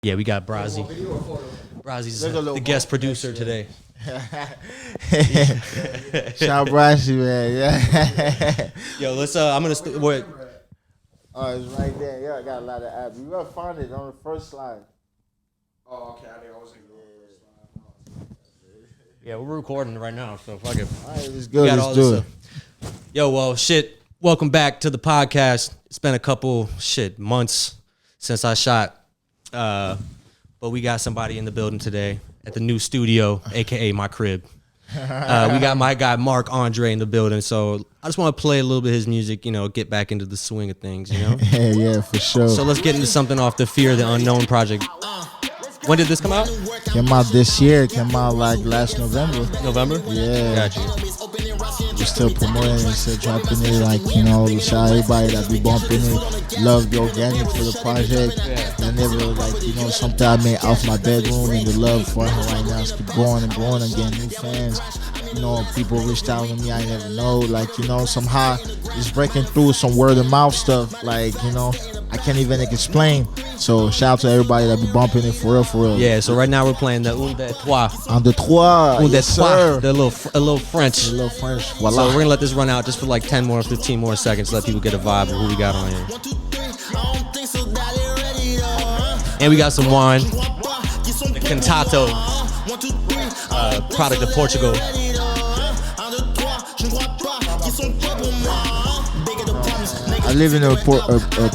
Yeah, we got Brazzy. Brazzy's the guest producer today. Shout Brazzy, man. Yeah. Yo, let's. I'm gonna. Wait. Oh, it's right there. Yeah, I got a lot of apps. You gotta find it on the first slide. Oh, okay. I think I wasn't going first slide. Yeah, we're recording right now, so fuck it. All right, it's good. Let's do it. Yo, well, shit. Welcome back to the podcast. It's been a couple months since I shot, but we got somebody in the building today at the new studio, aka my crib. We got my guy Marc Andre in the building, so I just want to play a little bit of his music, get back into the swing of things, Yeah, for sure. So let's get into something off the Fear the Unknown project. When did this come out? Came out this year. Came out like last November. November? Yeah. Got you. We're still promoting and still dropping it. Like, shout out everybody that be bumping it. Love the organic for the project. Yeah. I never, something I made off my bedroom, and the love for it right now is keep growing and growing and getting new fans. People reached out to me I never know. Somehow it's breaking through some word of mouth stuff. I can't even explain. So shout out to everybody that be bumping it for real. Yeah, so right now we're playing the Ep.23. Ep.23. The little French. A little French. Voila. So we're going to let this run out just for like 10 more, 15 more seconds. Let people get a vibe of who we got on here. And we got some wine. The Cantato. Product of Portugal. I live in a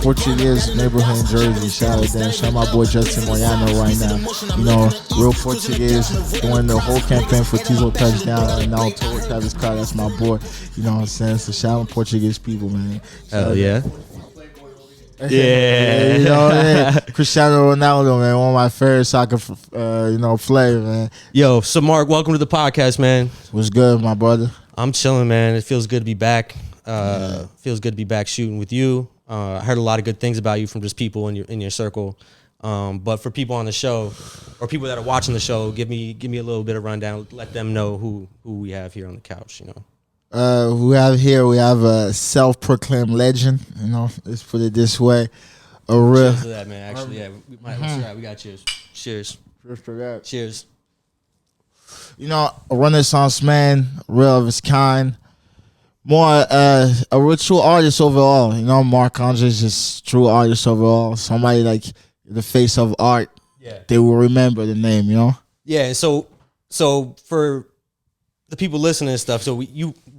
Portuguese neighborhood in Jersey. Shout out there. Shout out my boy Justin Moyano right now. Real Portuguese, doing the whole campaign for Tizo Touchdown and now Total Travis Scott. That's my boy. You know what I'm saying? So shout out Portuguese people, man. Hell yeah. Yeah. Cristiano Ronaldo, man, one of my favorite soccer, players, man. Yo, so Marc, welcome to the podcast, man. What's good, my brother? I'm chilling, man. It feels good to be back. Feels good to be back shooting with you. I heard a lot of good things about you from just people in your circle. But for people on the show or people that are watching the show, give me a little bit of rundown. Let them know who we have here on the couch. We have a self-proclaimed legend. Let's put it this way. A real. Cheers to that, man. Actually, yeah, we got cheers. Cheers. Cheers for that. Cheers. A Renaissance man, real of his kind. More a real true artist overall. Marc Andre is just true artist overall. Somebody like the face of art. Yeah. They will remember the name, Yeah, so for the people listening and stuff, so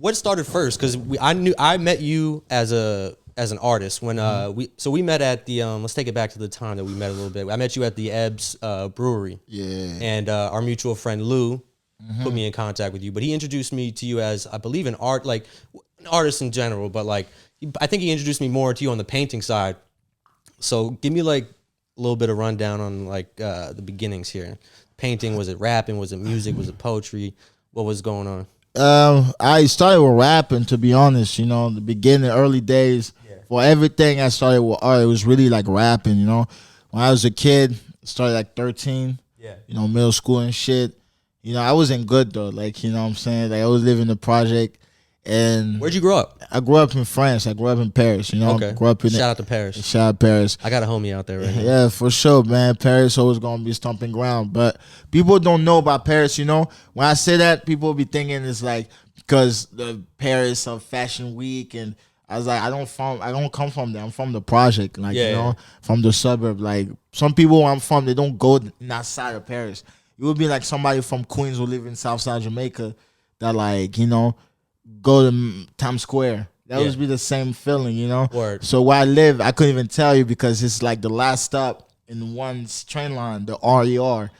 what started first? Because I met you as an artist when we met at the let's take it back to the time that we met a little bit. I met you at the Ebbs brewery. Yeah. And our mutual friend Lou put me in contact with you, but he introduced me to you as, I believe, an artist in general, but I think he introduced me more to you on the painting side. So give me a little bit of rundown on the beginnings here. Painting, was it rapping? Was it music? Was it poetry? What was going on? I started with rapping, to be honest. The beginning, early days. Yeah. For everything, I started with art. It was really like rapping. When I was a kid, started 13. Yeah. Middle school and shit. I wasn't good though. What I'm saying? I was living the project. And where'd you grow up? I grew up in France. I grew up in Paris. Okay. Grew up in Shout out to Paris. Shout out Paris. I got a homie out there right now. Yeah, for sure, man. Paris always gonna be stomping ground. But people don't know about Paris. When I say that, people be thinking it's because the Paris of Fashion Week, and I was I don't come from there. I'm from the project, from the suburb. Some people where I'm from, they don't go outside of Paris. It would be somebody from Queens who live in Southside Jamaica that go to Times Square. That would be the same feeling, Word. So where I live, I couldn't even tell you because it's the last stop in one train line, the RER.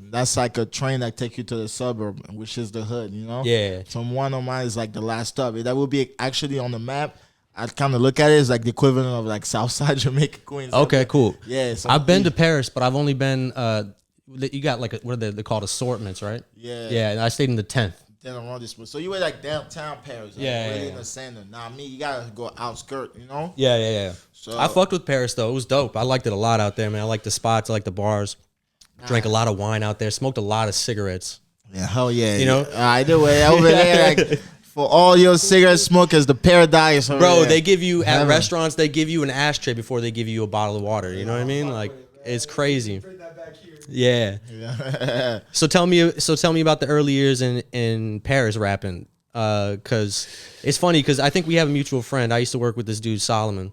That's a train that takes you to the suburb, which is the hood, Yeah. So one of mine is the last stop. That would be actually on the map. I kind of look at it as the equivalent of Southside Jamaica, Queens. Okay, cool. Yeah. So I've been to Paris, but I've only been, you got what are they called, assortments, right? Yeah. Yeah, and I stayed in the 10th. So you were downtown Paris, really in the center. Now me, you gotta go outskirt, Yeah. So I fucked with Paris though. It was dope. I liked it a lot out there, man. I liked the spots, I liked the bars. Drank a lot of wine out there. Smoked a lot of cigarettes. Yeah, hell yeah. Either way, over there, for all your cigarette smokers, the paradise. Bro, they give you at restaurants. They give you an ashtray before they give you a bottle of water. You know what I mean? It's crazy. Bring that back Yeah. Yeah. So tell me about the early years in Paris rapping. Cause it's funny because I think we have a mutual friend. I used to work with this dude Solomon.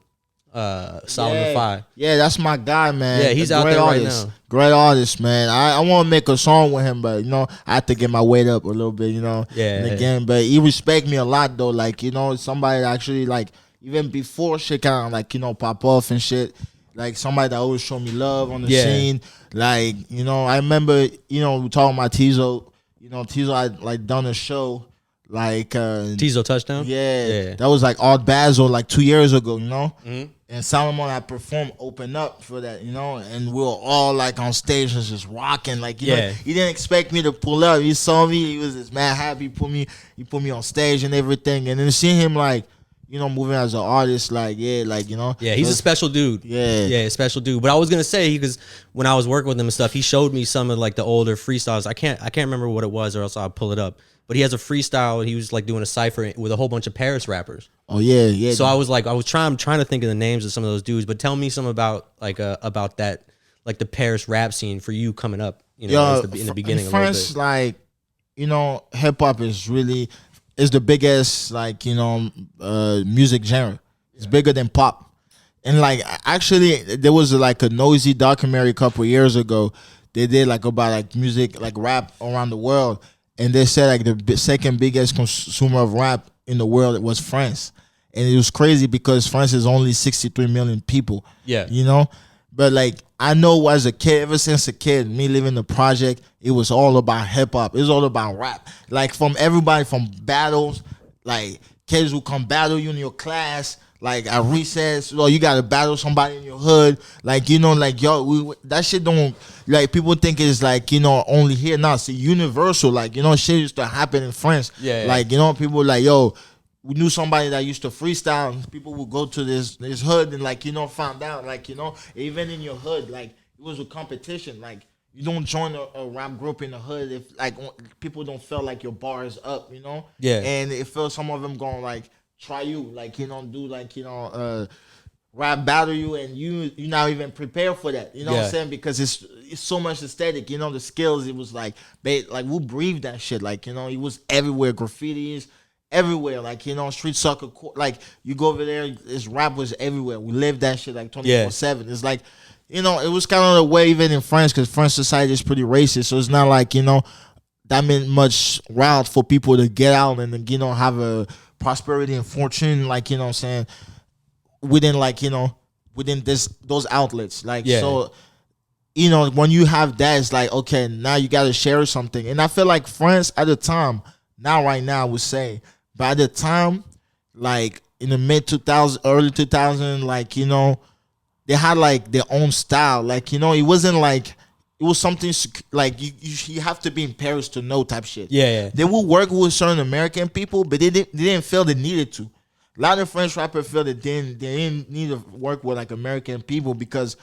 Solomon Yeah. Fi. Yeah, that's my guy, man. Yeah, he's A out great there right artist. now. Great artist, man. I want to make a song with him, but I have to get my weight up a little bit, Yeah. in the game. But he respect me a lot though. Like, somebody that actually like even before shit kind of like, pop off and shit. Like somebody that always show me love on the Yeah. scene. Like, I remember, we talking about Tizo. Tizo had like done a show like Tizo touchdown. yeah, that was like Art Basel like 2 years ago, Mm-hmm. and Solomon had performed open up for that, and we were all like on stage and just rocking, like Yeah. he didn't expect me to pull up. He saw me, he was just mad happy. He put me on stage and everything, and then seeing him like moving as an artist, like Yeah, he's a special dude. Yeah. a special dude. But I was gonna say because when I was working with him and stuff, he showed me some of like the older freestyles. I can't remember what it was, or else I'll pull it up. But he has a freestyle. He was like doing a cipher with a whole bunch of Paris rappers. Oh yeah. So I was trying to think of the names of some of those dudes. But tell me some about about that, like the Paris rap scene for you coming up. In the beginning. In France, like hip hop is the biggest like music genre. It's bigger than pop. And like actually there was like a Noisy documentary a couple years ago. They did like about like music, like rap around the world, and they said like the second biggest consumer of rap in the world was France. And it was crazy because France is only 63 million people. Yeah. But like I know as a kid, ever since a kid, me living the project, it was all about hip hop. It was all about rap. Like from everybody, from battles, like kids who come battle you in your class, like at recess, you gotta battle somebody in your hood. Like like yo, that shit don't like people think it's like only here. Now it's universal. Like shit used to happen in France. Yeah. Like people like yo. We knew somebody that used to freestyle, and people would go to this hood and like found out like even in your hood, like it was a competition. Like you don't join a rap group in the hood if like people don't feel like your bar is up, Yeah. And it feels some of them going like try you, like do like rap battle you, and you not even prepared for that. You know what I'm saying? Because it's so much aesthetic. The skills. It was like we breathed that shit. Like it was everywhere. Graffitis. Everywhere, like street soccer, like you go over there, this rap was everywhere. We lived that shit like 24/7. It's like, it was kind of the way even in France, because French society is pretty racist. So it's not like that meant much route for people to get out and then have a prosperity and fortune, like what I'm saying, within like within those outlets, like so. When you have that, it's like okay, now you got to share something, and I feel like France at the time, not right now, I would say. By the time, like in the mid 2000s, early 2000s, like they had like their own style. Like it wasn't like it was something like you have to be in Paris to know type shit. Yeah. They would work with certain American people, but they didn't feel they needed to. A lot of French rappers feel that they didn't need to work with like American people because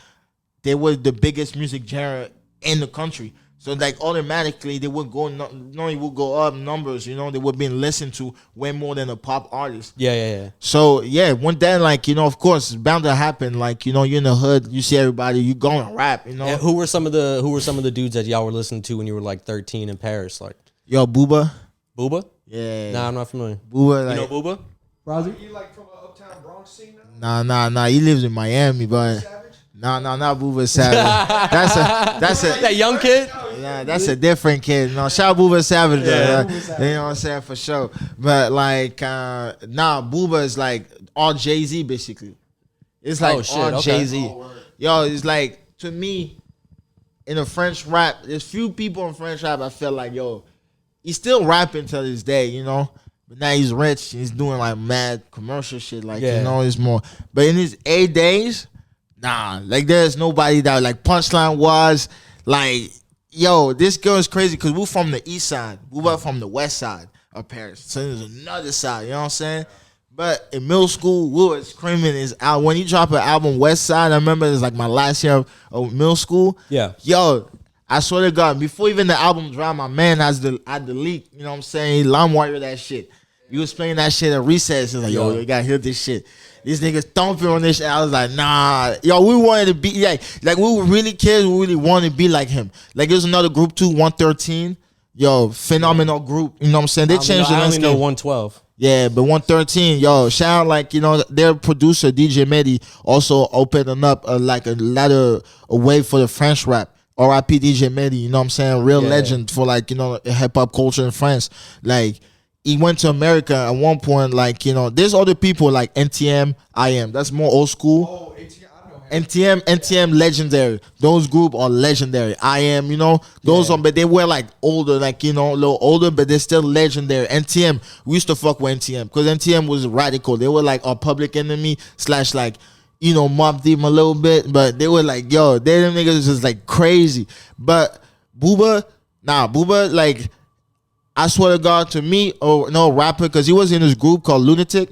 they were the biggest music genre in the country. So like automatically they would go it would go up numbers, they were being listened to way more than a pop artist. Yeah. So yeah, when that like of course it's bound to happen. Like you're in the hood, you see everybody, you going to rap. Yeah, who were some of the dudes that y'all were listening to when you were like 13 in Paris? Like Yo, Booba. Booba? Yeah. Nah, I'm not familiar. Booba, like, you know Booba? Are you like from an uptown Bronx scene now? Nah. He lives in Miami, but. Savage? No, not Booba Savage. That's a That young kid? yeah, that's a different kid. No, shout out Booba Savage though. Yeah. You know what I'm saying, for sure. But like Booba is like all Jay-Z basically. It's like all Jay-Z. Yo, it's like to me, in a French rap, there's few people in French rap I feel like, yo, he's still rapping till this day, But now he's rich, he's doing like mad commercial shit, like it's more. But in his 8 days, nah, like there's nobody that like Punchline was like, yo, this girl is crazy because we're from the east side, we were from the west side of Paris, so there's another side, you know what I'm saying? But in middle school, we was screaming his album. When he dropped an album, West Side, I remember it was like my last year of middle school. Yeah. Yo, I swear to God, before even the album dropped, my man had the leak, you know what I'm saying? He LimeWire that shit. You was playing that shit at recess. It's like, yo, you gotta hear this shit. These niggas thumping on this shit. I was like, nah. Yo, we wanted to be like we were really kids. We really wanted to be like him. Like there's another group too, 113. Yo, phenomenal group. You know what I'm saying? They changed the I only landscape. know 112. Yeah, but 113, yo, shout out, like, you know, their producer DJ Mehdi also opened up like a ladder, a way for the French rap. R.I.P. DJ Mehdi, you know what I'm saying? Real legend for, like, you know, hip hop culture in France. Like, he went to America at one point, like, you know, there's other people like NTM, IM. That's more old school. Oh, ATM, I know him. NTM legendary. Those group are legendary. I am, you know, those are, but they were like older, like, you know, a little older, but they're still legendary. NTM, we used to fuck with NTM because NTM was radical. They were like our public enemy / like, you know, Mobb Deep a little bit, but they were like, yo, they them niggas just like crazy. But Booba, like, I swear to God, to me, or no rapper, because he was in this group called Lunatic.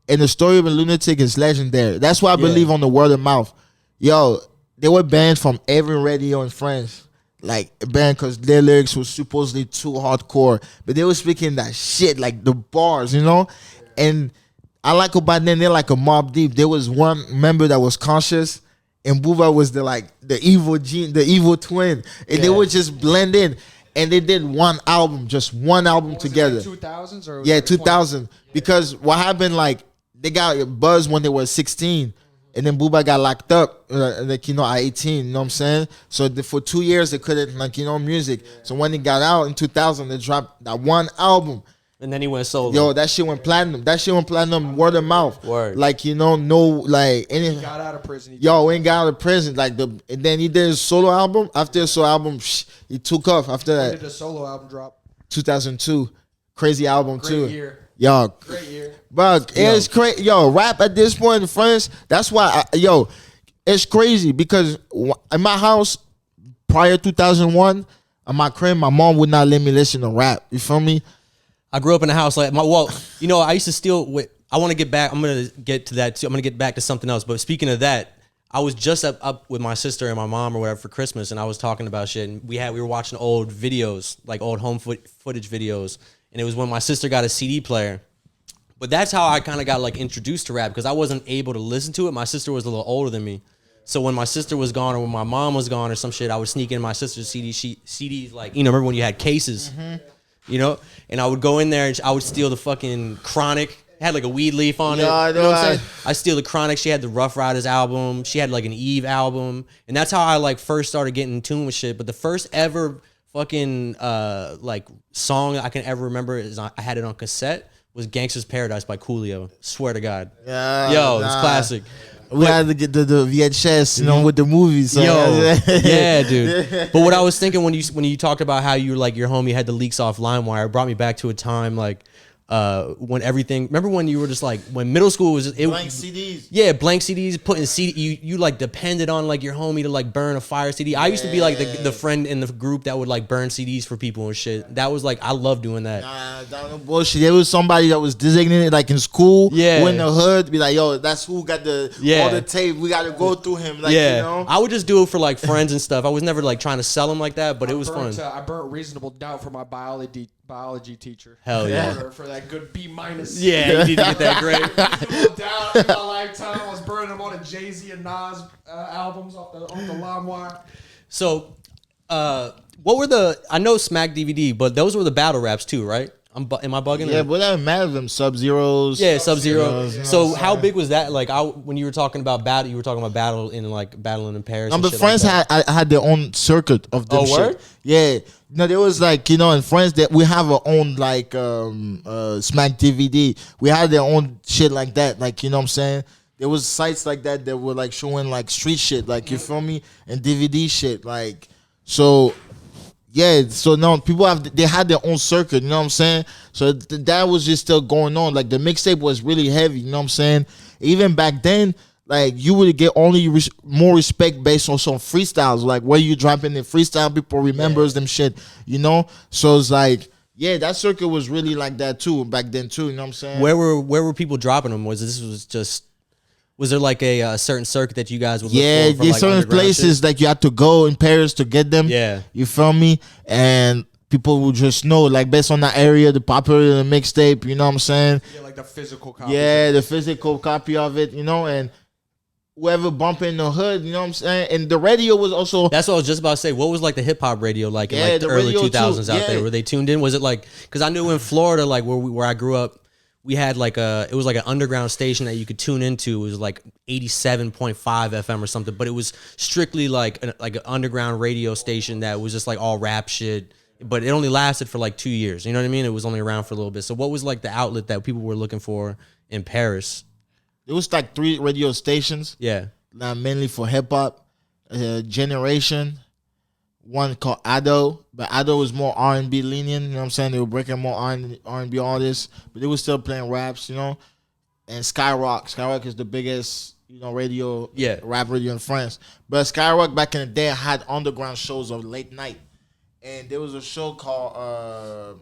And the story of a Lunatic is legendary. That's why I believe on the word of mouth. Yo, they were banned from every radio in France. Like, banned because their lyrics were supposedly too hardcore. But they were speaking that shit, like the bars, you know? And I like about them, they're like a Mobb Deep. There was one member that was conscious, and Booba was the evil gene, the evil twin. And they would just blend in. And they did just one album together. Was it like 2000s or yeah, 2000. Because what happened, like, they got buzz when they were 16, and then Booba got locked up, like, you know, at 18. You know what I'm saying? So for 2 years they couldn't, like, you know, music. So when he got out in 2000, they dropped that one album. And then he went solo. Yo, that shit went platinum. Word of mouth. Word. Like, you know, no, like, any. He got out of prison. Yo, ain't got out of prison. Like, and then he did his solo album. After his solo album, he took off. After When that, did the solo album drop? 2002. Crazy album, Great too. year. Yo, Great year. bro, it's crazy. Yo, rap at this point in France, that's why, it's crazy because in my house, prior 2001, in my crib, my mom would not let me listen to rap. You feel me? I grew up in a house like you know, I used to steal. I want to get back. I'm gonna get to that too. I'm gonna get back to something else. But speaking of that, I was just up with my sister and my mom or whatever for Christmas, and I was talking about shit. And we were watching old videos, like old home footage videos, and it was when my sister got a CD player. But that's how I kind of got like introduced to rap because I wasn't able to listen to it. My sister was a little older than me. So when my sister was gone or when my mom was gone or some shit, I would sneak in my sister's CDs, like, you know, remember when you had cases, you know? And I would go in there and I would steal the fucking Chronic. It had like a weed leaf on it. I You know what I'm saying? I steal the Chronic. She had the Rough Riders album. She had like an Eve album. And that's how I like first started getting in tune with shit. But the first ever fucking like song I can ever remember is I had it on cassette was Gangsta's Paradise by Coolio. Swear to God. Yo, it's classic. We had to get the VHS, you know, with the movies. So. Yeah, dude. But what I was thinking when you talked about how you like your homie had the leaks off LimeWire, it brought me back to a time like when everything. Remember when you were just like when middle school was blank CDs. Yeah, blank CDs. Putting CD, you like depended on like your homie to like burn a fire CD. I used to be like the friend in the group that would like burn CDs for people and shit. That was like I love doing that. Nah, no bullshit. There was somebody that was designated like in school, or in the hood, be like, yo, that's who got all the tape. We got to go through him. Like, you know? I would just do it for like friends and stuff. I was never like trying to sell them like that, but it was fun. I burnt Reasonable Doubt for my biology teacher. Hell yeah. For that good B-. Yeah, you need to get that grade. Reasonable Doubt in my lifetime. I was burning them on the Jay-Z and Nas albums off the LimeWire. So, what were I know Smack DVD, but those were the battle raps too, right? Am I bugging? Yeah, but that matter of them Sub-Zeros. Yeah, Sub-Zero. So know how big was that? Like, when you were talking about battle, you were talking about battling in Paris. No, but France had their own circuit of them shit. Word? Yeah. No, there was like, you know, in France that we have our own like Smack DVD. We had their own shit like that. Like, you know what I'm saying? There was sites like that were like showing like street shit, like, you feel me? And DVD shit. Like, so yeah, so no, people they had their own circuit, you know what I'm saying? So that was just still going on. Like the mixtape was really heavy, you know what I'm saying? Even back then, like you would get only more respect based on some freestyles, like where you dropping the freestyle, people remembers them shit, you know? So it's like, yeah, that circuit was really like that too back then too, you know what I'm saying? Where were people dropping them? Was there like a certain circuit that you guys would look for there's like certain places shit? like you had to go in Paris to get them. Yeah. You feel me? And people will just know, like based on that area, the popular mixtape. You know what I'm saying? Yeah, like the physical copy. Yeah, the physical copy of it. And whoever bumping in the hood. You know what I'm saying? And the radio was also. That's what I was just about to say. What was like the hip hop radio like in Yeah, like the the early radio 2000s too. out Yeah. there? Were they tuned in? Was it like, because I knew in Florida, like where I grew up, we had like it was like an underground station that you could tune into. It was like 87.5 FM or something, but it was strictly like an underground radio station that was just like all rap shit. But it only lasted for like 2 years. You know what I mean? It was only around for a little bit. So what was like the outlet that people were looking for in Paris? It was like 3 radio stations. Yeah. Mainly for hip hop. Generation. One called Ado, but Ado was more R&B lenient. You know what I'm saying? They were breaking more R&B artists, but they were still playing raps. And Skyrock. Skyrock is the biggest, radio, rap radio in France. But Skyrock back in the day had underground shows of late night, and there was a show called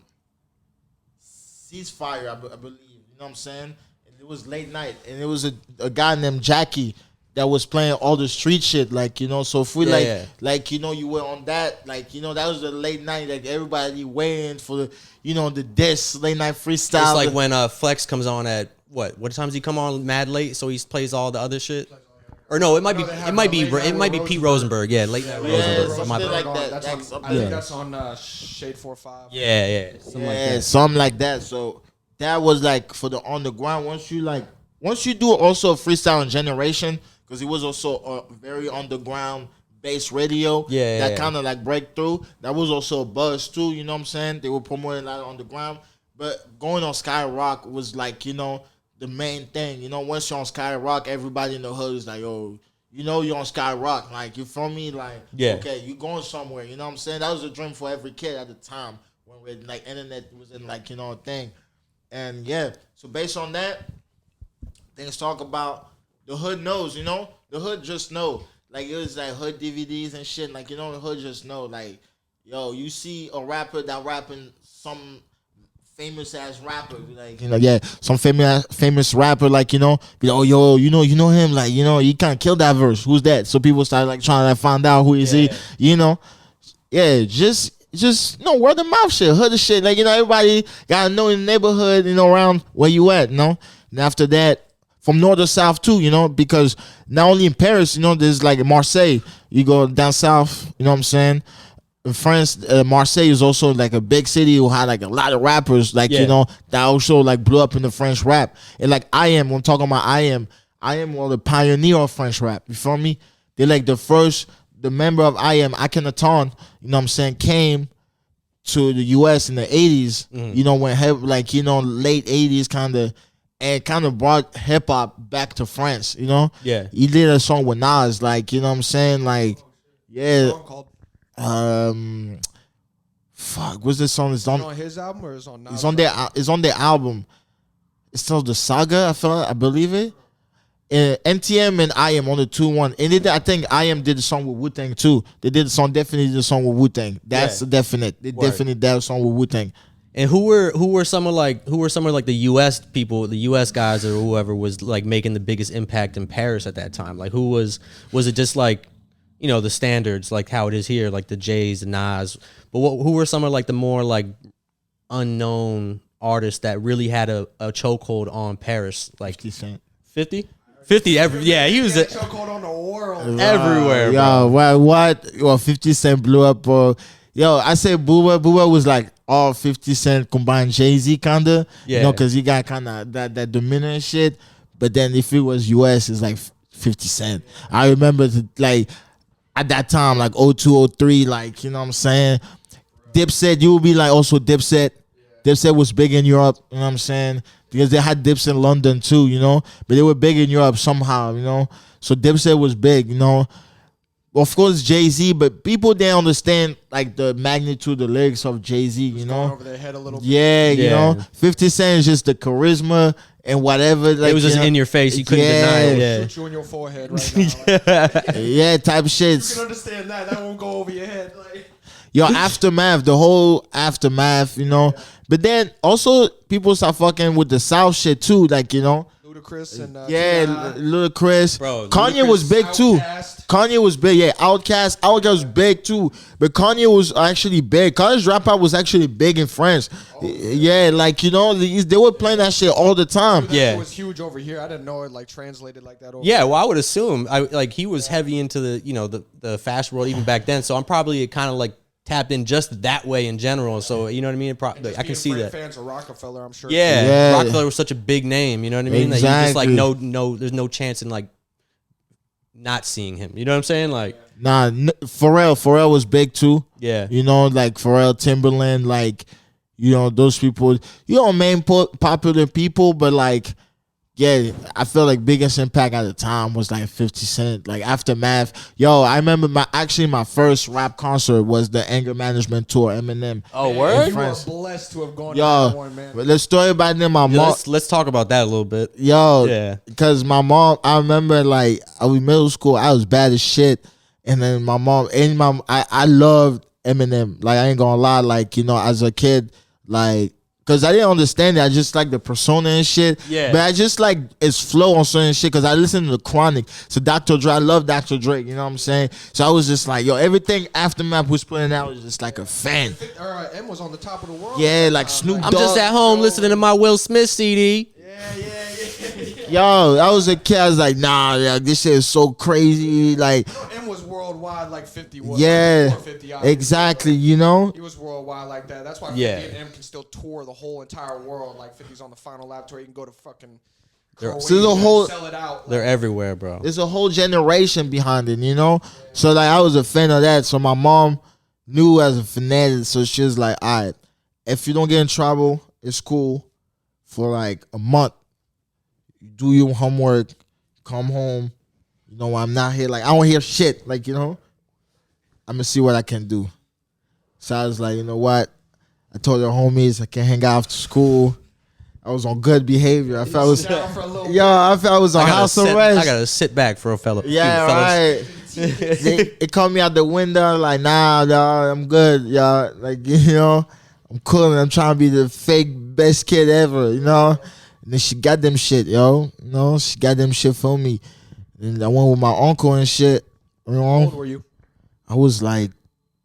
Ceasefire, I believe. You know what I'm saying? And it was late night, and it was a guy named Jackie that was playing all the street shit, so if we you were on that, that was the late night, like everybody waiting for the, the diss late night freestyle. It's like when Flex comes on at what time does he come on mad late? So he plays all the other shit. Or no, it might be Pete Rosenberg. Yeah, late night Rosenberg. Something like that. I think that's on Shade 4-5. Yeah. Something like that. So that was like for the underground. Once you do also a freestyle in Generation. Because he was also a very underground bass radio that kind of like breakthrough. That was also a buzz too, you know what I'm saying? They were promoting a lot of underground. But going on Skyrock was like, the main thing. Once you're on Skyrock, everybody in the hood is like, yo, you're on Skyrock. Like, you feel me? Like, okay, you going somewhere. You know what I'm saying? That was a dream for every kid at the time when like internet was in like, a thing. And so based on that, things talk about the hood knows, the hood just know. Like, it was like hood DVDs and shit. Like, the hood just know. Like, yo, you see a rapper that rapping some famous ass rapper, like, some famous rapper, like, be like, oh, yo, you know him, like, he can't kill that verse. Who's that? So people start like trying to like, find out who is he, just word of mouth shit, hood shit. Like, everybody gotta know in the neighborhood, around where you at, And after that, from north to south too, because not only in Paris, there's like Marseille. You go down south, you know what I'm saying? In France, Marseille is also like a big city who had like a lot of rappers, like, that also like blew up in the French rap. And like when I'm talking about I am one of the pioneer of French rap. You feel me? They're like the member of Akhenaton, you know what I'm saying, came to the US in the 80s, when late 80s kind of, and kind of brought hip hop back to France, Yeah. He did a song with Nas, like, you know what I'm saying? Like, fuck, what's this song? It's on his album or is on Nas? It's on their album. It's called The Saga, I believe it. NTM and I Am on the 2-1. And I think I Am did the song with Wu-Tang too. They did definitely the song with Wu-Tang. That's definite. They definitely did a song with Wu-Tang. And who were some of the US people, the US guys or whoever was like making the biggest impact in Paris at that time? Like, who was it just like, the standards, like how it is here, like the Jays, the Nas, but who were some of like the more like unknown artists that really had a chokehold on Paris? Like 50 Cent. 50? 50 he was a chokehold on the world. Everywhere, bro. Yo, what? Well, 50 Cent blew up, yo, I say Booba was like all 50 Cent combined Jay-Z kind of, because he got kind of that dominant shit. But then if it was US, it's like 50 Cent. I remember like at that time, like 02, 03, like, you know what I'm saying? Dipset, you would be like also Dipset. Dipset was big in Europe, you know what I'm saying? Because they had Dips in London too, but they were big in Europe somehow, So Dipset was big, Of course, Jay-Z, but people didn't understand like the magnitude, the lyrics of Jay-Z, Going over their head a little bit. Yeah, 50 Cent is just the charisma and whatever. Like, it was just in your face. You couldn't deny it. Yeah. Shoot you in your forehead right now. Yeah, type shit. You can understand that. That won't go over your head. Like. Yo, Aftermath, the whole Aftermath, But then also people start fucking with the South shit too, like, Ludacris and Ludacris. Bro, Kanye was big too. Outkast. Kanye was big, yeah. Outkast was big too, but Kanye was actually big. Kanye's rap out was actually big in France. Yeah, like they were playing that shit all the time. Yeah. It was huge over here. I didn't know it like translated like that over Yeah, here. well, I would assume he was heavy into the fast world even back then. So I'm probably kind of like tapped in just that way in general. So you know what I mean? Just I can being see that. fans of Rockefeller, I'm sure. Yeah, Rockefeller was such a big name. You know what I mean? That you just like Exactly. no, there's no chance in like not seeing him. You know what I'm saying? Like, Nah, Pharrell was big too. yeah, Like Pharrell, Timberland, like those people. Main popular people, but like. Yeah, I feel like biggest impact at the time was like 50 Cent, like Aftermath. Yo, I remember my first rap concert was the Anger Management Tour, Eminem. Oh, word? You are blessed to have gone to Yo, that one, man. but the story about them, my Yeah, mom. let's talk about that a little bit. Yo, Yeah. because my mom, I remember like I was middle school, I was bad as shit, and then my mom, I loved Eminem. Like I ain't gonna lie, like as a kid, like. Cause I didn't understand it. I just like the persona and shit. Yeah. But I just like his flow on certain shit. Cause I listen to the Chronic. So Dr. Dre, I love Dr. Dre. You know what I'm saying? So I was just like, yo, everything Aftermath was putting out was just like a fan. M was on the top of the world. Yeah, like Snoop I'm Dogg. just at home listening to my Will Smith CD. Yeah. Yo, I was a kid. I was like, nah, yeah, this shit is so crazy. Like, M was worldwide like 50 was. yeah, Like 50, obviously. exactly. He was worldwide like that. That's why 50 Yeah. and M can still tour the whole entire world. Like 50's on the final lap tour. You can go to fucking They're- Croatia So the whole- and sell it out. They're everywhere, bro. there's a whole generation behind it, So like I was a fan of that. So my mom knew as a fanatic, so she was like, all right, if you don't get in trouble, it's cool for like a month. You do your homework, come home. I'm not here. Like I don't hear shit. Like, I'm gonna see what I can do. So I was like, you know what? I told her homies I can hang out after school. I was on good behavior. I felt I was down for a little I felt I was on house arrest. I gotta sit back for a fellow. Yeah, fellas. right. They called me out the window like, nah, dawg, I'm good, y'all. Like, I'm cool and I'm trying to be the fake best kid ever, And then she got them shit, yo. She got them shit for me. And I went with my uncle and shit. How old were you? I was like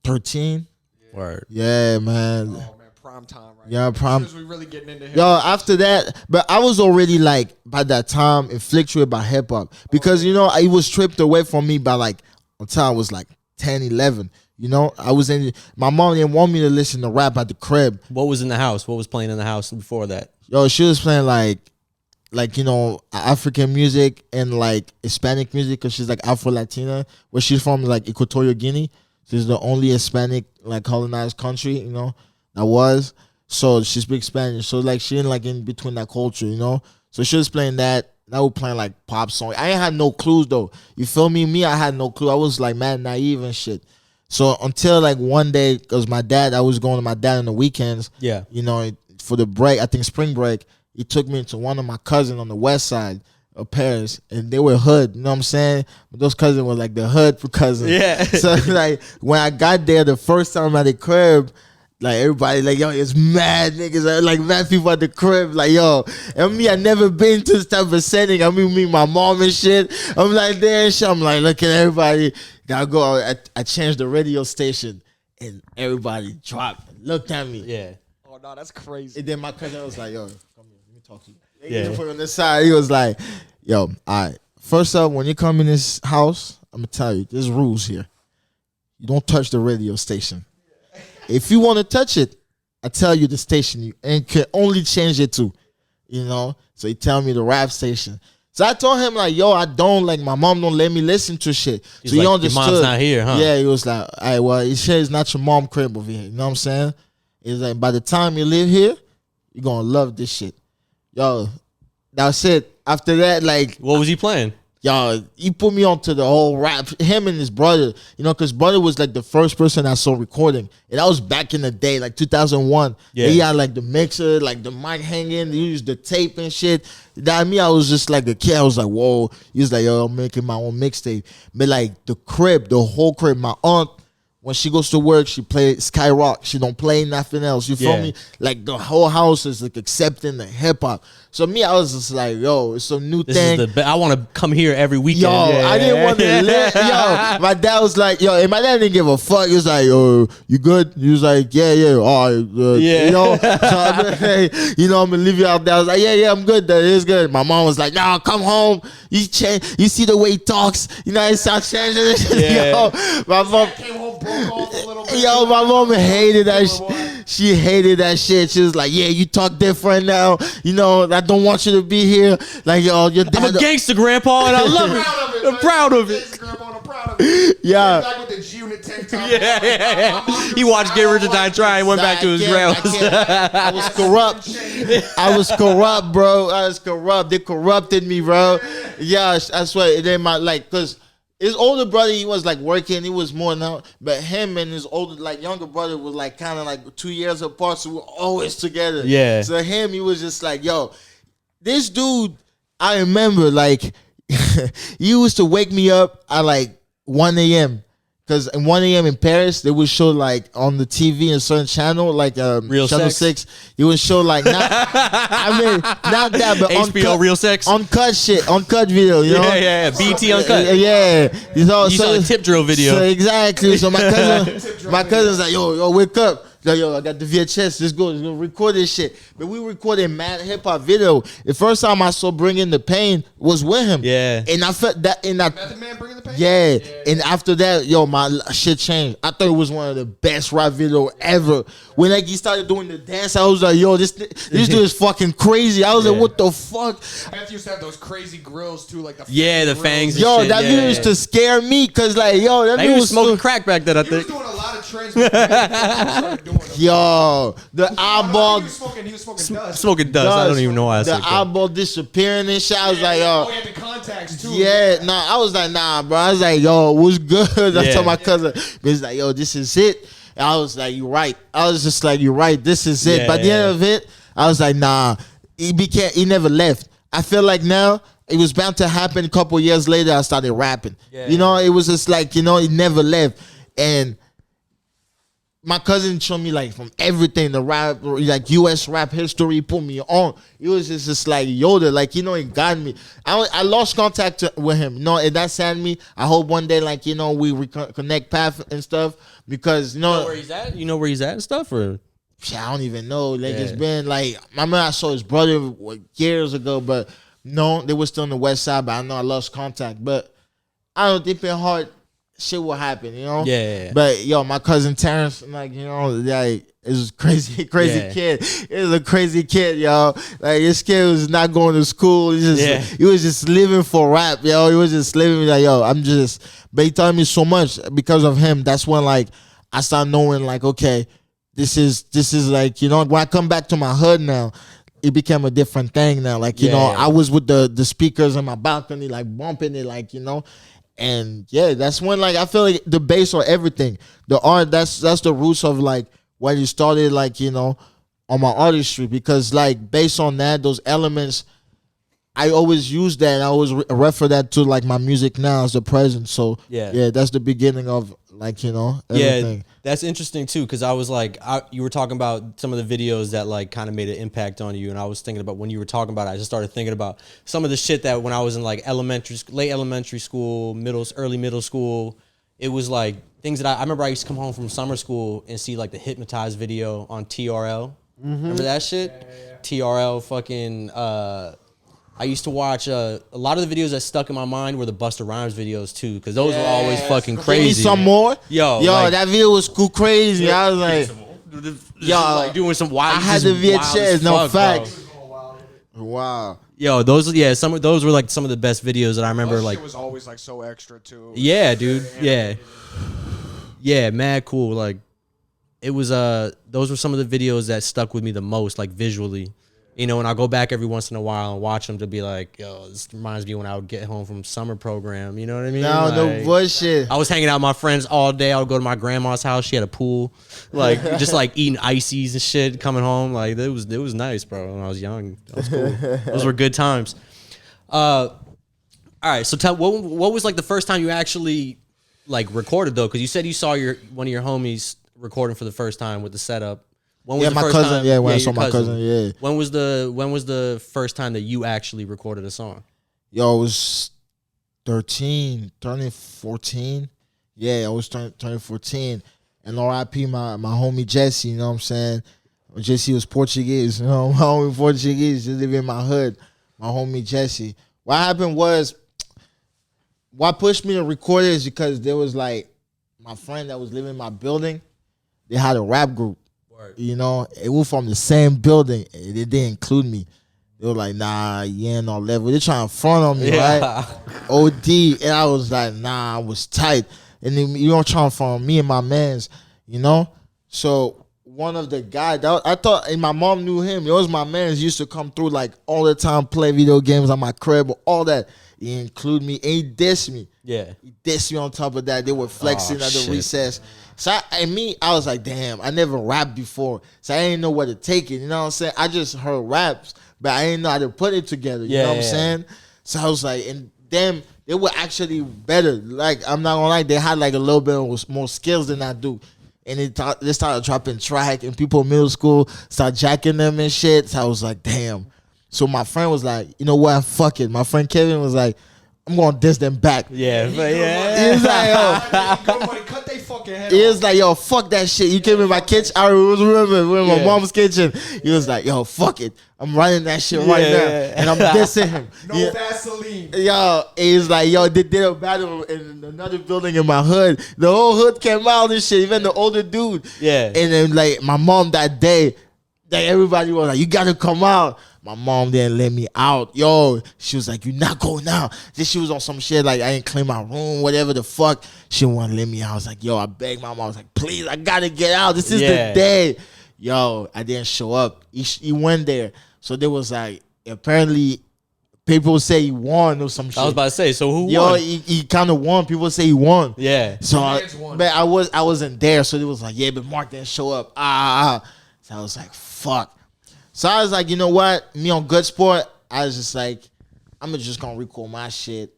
13. Word. Yeah, man. Oh man, prime time, right? Yeah, prime. As we really getting into hip Yo, after that, but I was already like by that time inflicted by hip hop because it was stripped away from me by like until I was like 10, 11. I was in. My mom didn't want me to listen to rap at the crib. What was in the house? What was playing in the house before that? Yo, she was playing like African music and like Hispanic music because she's like Afro Latina. Where she's from is like Equatorial Guinea. She's the only Hispanic like colonized country, that was. So she speaks Spanish. So like she in like in between that culture, So she was playing that. I was playing like pop song. I ain't had no clues though. You feel me? Me, I had no clue. I was like mad naive and shit. So until like one day, because I was going to my dad on the weekends. Yeah. For the break, I think spring break, he took me to one of my cousins on the west side of Paris, and they were hood. You know what I'm saying? But those cousins were like the hood for cousins. Yeah. So like when I got there the first time at the crib, like everybody like, yo, it's mad niggas, like mad people at the crib, like yo. And me, I never been to this type of setting. I mean, me, my mom and shit. I'm like there and shit. I'm like, look at everybody. Then I go, I changed the radio station, and everybody dropped, and looked at me. Yeah. Oh no, that's crazy. And then my cousin was like, yo, come here, let me talk to you. Yeah. He put me on the side. He was like, yo, all right. First up, when you come in this house, I'm going to tell you, there's rules here. You don't touch the radio station. If you want to touch it, I tell you the station you and can only change it to, So he tell me the rap station. So I told him like, yo, I don't like my mom don't let me listen to shit. He's so he like, understood. your mom's not here, huh? Yeah, he was like, all right, well, he said it's not your mom crib over here. You know what I'm saying? He's like, by the time you live here, you're gonna love this shit. Yo, that's it. After that, like, What was he playing? yo, he put me onto the whole rap. Him and his brother, because brother was like the first person I saw recording. And that was back in the day, like 2001. Yeah. He had like the mixer, like the mic hanging. He used the tape and shit. That me, I was just like a kid. I was like, whoa. He was like, yo, I'm making my own mixtape. But like the crib, the whole crib, my aunt when she goes to work, she play Skyrock. She don't play nothing else. You feel me? Like the whole house is like accepting the hip hop. So me, I was just like, yo, it's a new thing. I want to come here every weekend. Yo, I didn't want to live. Yo, my dad was like, yo, and my dad didn't give a fuck. He was like, yo, you good? He was like, yeah, all right, good. Yeah. You know, so I'm like, hey, you know, I'm gonna leave you out there. I was like, yeah, I'm good. That is good. My mom was like, nah, come home. You change. You see the way he talks. You know, it sounds changing. Yeah. Yo, my mom Came home, broke off a little bit. Yo, my mom hated that shit. She hated that shit. She was like, yeah, you talk different now. You know, I don't want you to be here. Like, yo, your dad. I'm a gangster, Grandpa, and I love it. I'm proud of it. I'm proud of it. Yeah. Back with the G-Unit tank top. Yeah. He watched Get Rich or Die Trying and went back to his rails. I was corrupt. I was corrupt, bro. I was corrupt. They corrupted me, bro. Yeah, I swear. And then because his older brother, he was like working. He was more now, but him and his older, like younger brother, was like kind of like 2 years apart. So we were always together. Yeah. So him, he was just like, yo, this dude. I remember like he used to wake me up at like 1 a.m. Because at 1 a.m. in Paris, they would show like on the TV in a certain channel, like Real Channel Sex? 6. He would show like not that, but HBO uncut, Real Sex? uncut shit, uncut video. You know? Yeah. BT Uncut. Yeah. You know, You saw the tip drill video. So exactly. So my cousin's like, yo, wake up. Like, yo, I got the VHS. Let's go record this shit. But we recorded mad hip hop video. The first time I saw Bringing the Pain was with him. Yeah. And I felt that in that. Method Man Bringing the Pain? Yeah. And after that, yo, my shit changed. I thought it was one of the best rap video ever. When like he started doing the dance, I was like, yo, this dude is fucking crazy. I was like, what the fuck? Beth used to have those crazy grills too, like the The grills. fangs. And Yo, shit. that video used to scare me because like, yo, that He dude was was smoking crack back then, I He was think. doing a lot of trends. Before he started doing them. Yo, the eyeball. He was smoking dust. Smoking dust. I don't even know why I the said that. eyeball disappearing and shit. I was like, yo, Oh, he had the contacts too. yeah, nah. I was like, nah, bro. I was like, yo, what's good? I Yeah. told my cousin, he's like, yo, this is it. And I was like, you're right. I was just like, you're right. This is it. Yeah, By the end of it, I was like, nah. He never left. I feel like now it was bound to happen. A couple years later, I started rapping. Yeah. You know, it was just like, you know, it never left. And my cousin showed me like from everything, the rap, like US rap history, put me on. It was just like Yoda, like, you know, it got me. I lost contact with him, you know, and that saddened me. I hope one day, like, you know, we reconnect path and stuff because, you know, Where he's at? You know where he's at and stuff? Or shit, I don't even know. Like, Yeah. it's been like, I remember I saw his brother years ago, but no, they were still on the west side, but I know I lost contact. But I don't think in heart, shit will happen, you know? Yeah. But yo, my cousin Terrence, like, you know, like, it was crazy Yeah. kid. It was a crazy kid, yo. Like, this kid was not going to school. He was just living for rap, yo. He was just living like, yo, but he taught me so much because of him. That's when, like, I started knowing, like, okay, this is like, you know, when I come back to my hood now, it became a different thing now. Like, you know, Yeah. I was with the speakers on my balcony, like, bumping it, like, you know. And yeah, that's when, like, I feel like the base or everything, the art, that's the roots of, like, when you started, like, you know, on my artistry. Because, like, based on that, those elements, I always use that, and I always refer that to, like, my music now as the present. So Yeah. that's the beginning of, like, you know, everything. Yeah, that's interesting too, because I was like, you were talking about some of the videos that like kind of made an impact on you, and I was thinking about when you were talking about it, I just started thinking about some of the shit that when I was in like late elementary school, early middle school, it was like things that I remember. I used to come home from summer school and see like the Hypnotized video on TRL. Remember that shit? Yeah. TRL fucking. I used to watch a lot of the videos that stuck in my mind were the Busta Rhymes videos too, because those were always fucking crazy. Give me some more. Yo, like, that video was cool crazy. I was like, yo, like doing some wild. I had the VHS, no facts. Bro. Wow. Yo, some of those were like some of the best videos that I remember. That Like, shit was always like so extra too. yeah, dude, yeah, mad cool. Like, it was those were some of the videos that stuck with me the most, like visually. You know, and I go back every once in a while and watch them to be like, yo, this reminds me when I would get home from summer program. You know what I mean? No, no Like, bullshit. I was hanging out with my friends all day. I would go to my grandma's house. She had a pool, like just like eating ices and shit. Coming home, like it was nice, bro. When I was young, that was cool. Those were good times. All right, so what was like the first time you actually like recorded though? Because you said you saw one of your homies recording for the first time with the setup. When was Yeah, the my first cousin. time? Yeah, when I your saw my cousin. Yeah. When was the first time that you actually recorded a song? Yo, it was 13, turning 14. Yeah, I was turning 14. And R.I.P. my homie Jesse, you know what I'm saying? Jesse was Portuguese, you know, my homie Portuguese, just live in my hood. My homie Jesse. What happened was, what pushed me to record it is because there was like, my friend that was living in my building, they had a rap group. Word. You know, it was from the same building. They didn't include me. They were like, nah, you ain't no level. They're trying to front on me, right? OD. And I was like, nah, I was tight. And then you don't try to front on me and my mans, you know? So one of the guys, I thought, and my mom knew him. It was my mans used to come through like all the time, play video games on my crib, all that. He include me, and he dissed me. Yeah. He dissed me on top of that. They were flexing at the shit. recess. So I was like, damn, I never rapped before. So I didn't know where to take it. You know what I'm saying? I just heard raps, but I didn't know how to put it together. You know what I'm saying? So I was like, and them, they were actually better. Like, I'm not gonna lie, they had like a little bit more skills than I do. And they started dropping track, and people in middle school started jacking them and shit. So I was like, damn. So my friend was like, you know what? Fuck it. My friend Kevin was like, I'm gonna diss them back. Yeah, but He was like, yo. Good money, cut they fucking head He off. was like, yo, fuck that shit. You came in my kitchen. I remember we were in my mom's kitchen. He was like, yo, fuck it. I'm running that shit right now. And I'm dissing him. No Vaseline. Yo, he's like, yo, they did a battle in another building in my hood. The whole hood came out and shit, even the older dude. Yeah. And then, like, my mom that day, like, everybody was like, you gotta come out. My mom didn't let me out. Yo, she was like, you not going out. Then she was on some shit like, I ain't clean my room, whatever the fuck. She wouldn't let me out. I was like, yo, I begged my mom. I was like, please, I gotta get out. This is the day. Yo, I didn't show up. He went there. So there was like, apparently, people say he won or some shit. I was about to say, so who won? Yo, he kind of won. People say he won. Yeah. So, won. but I wasn't there. So it was like, yeah, but Mark didn't show up. So I was like, fuck. So I was like, you know what? Me on Good Sport, I was just like, I'm just gonna record my shit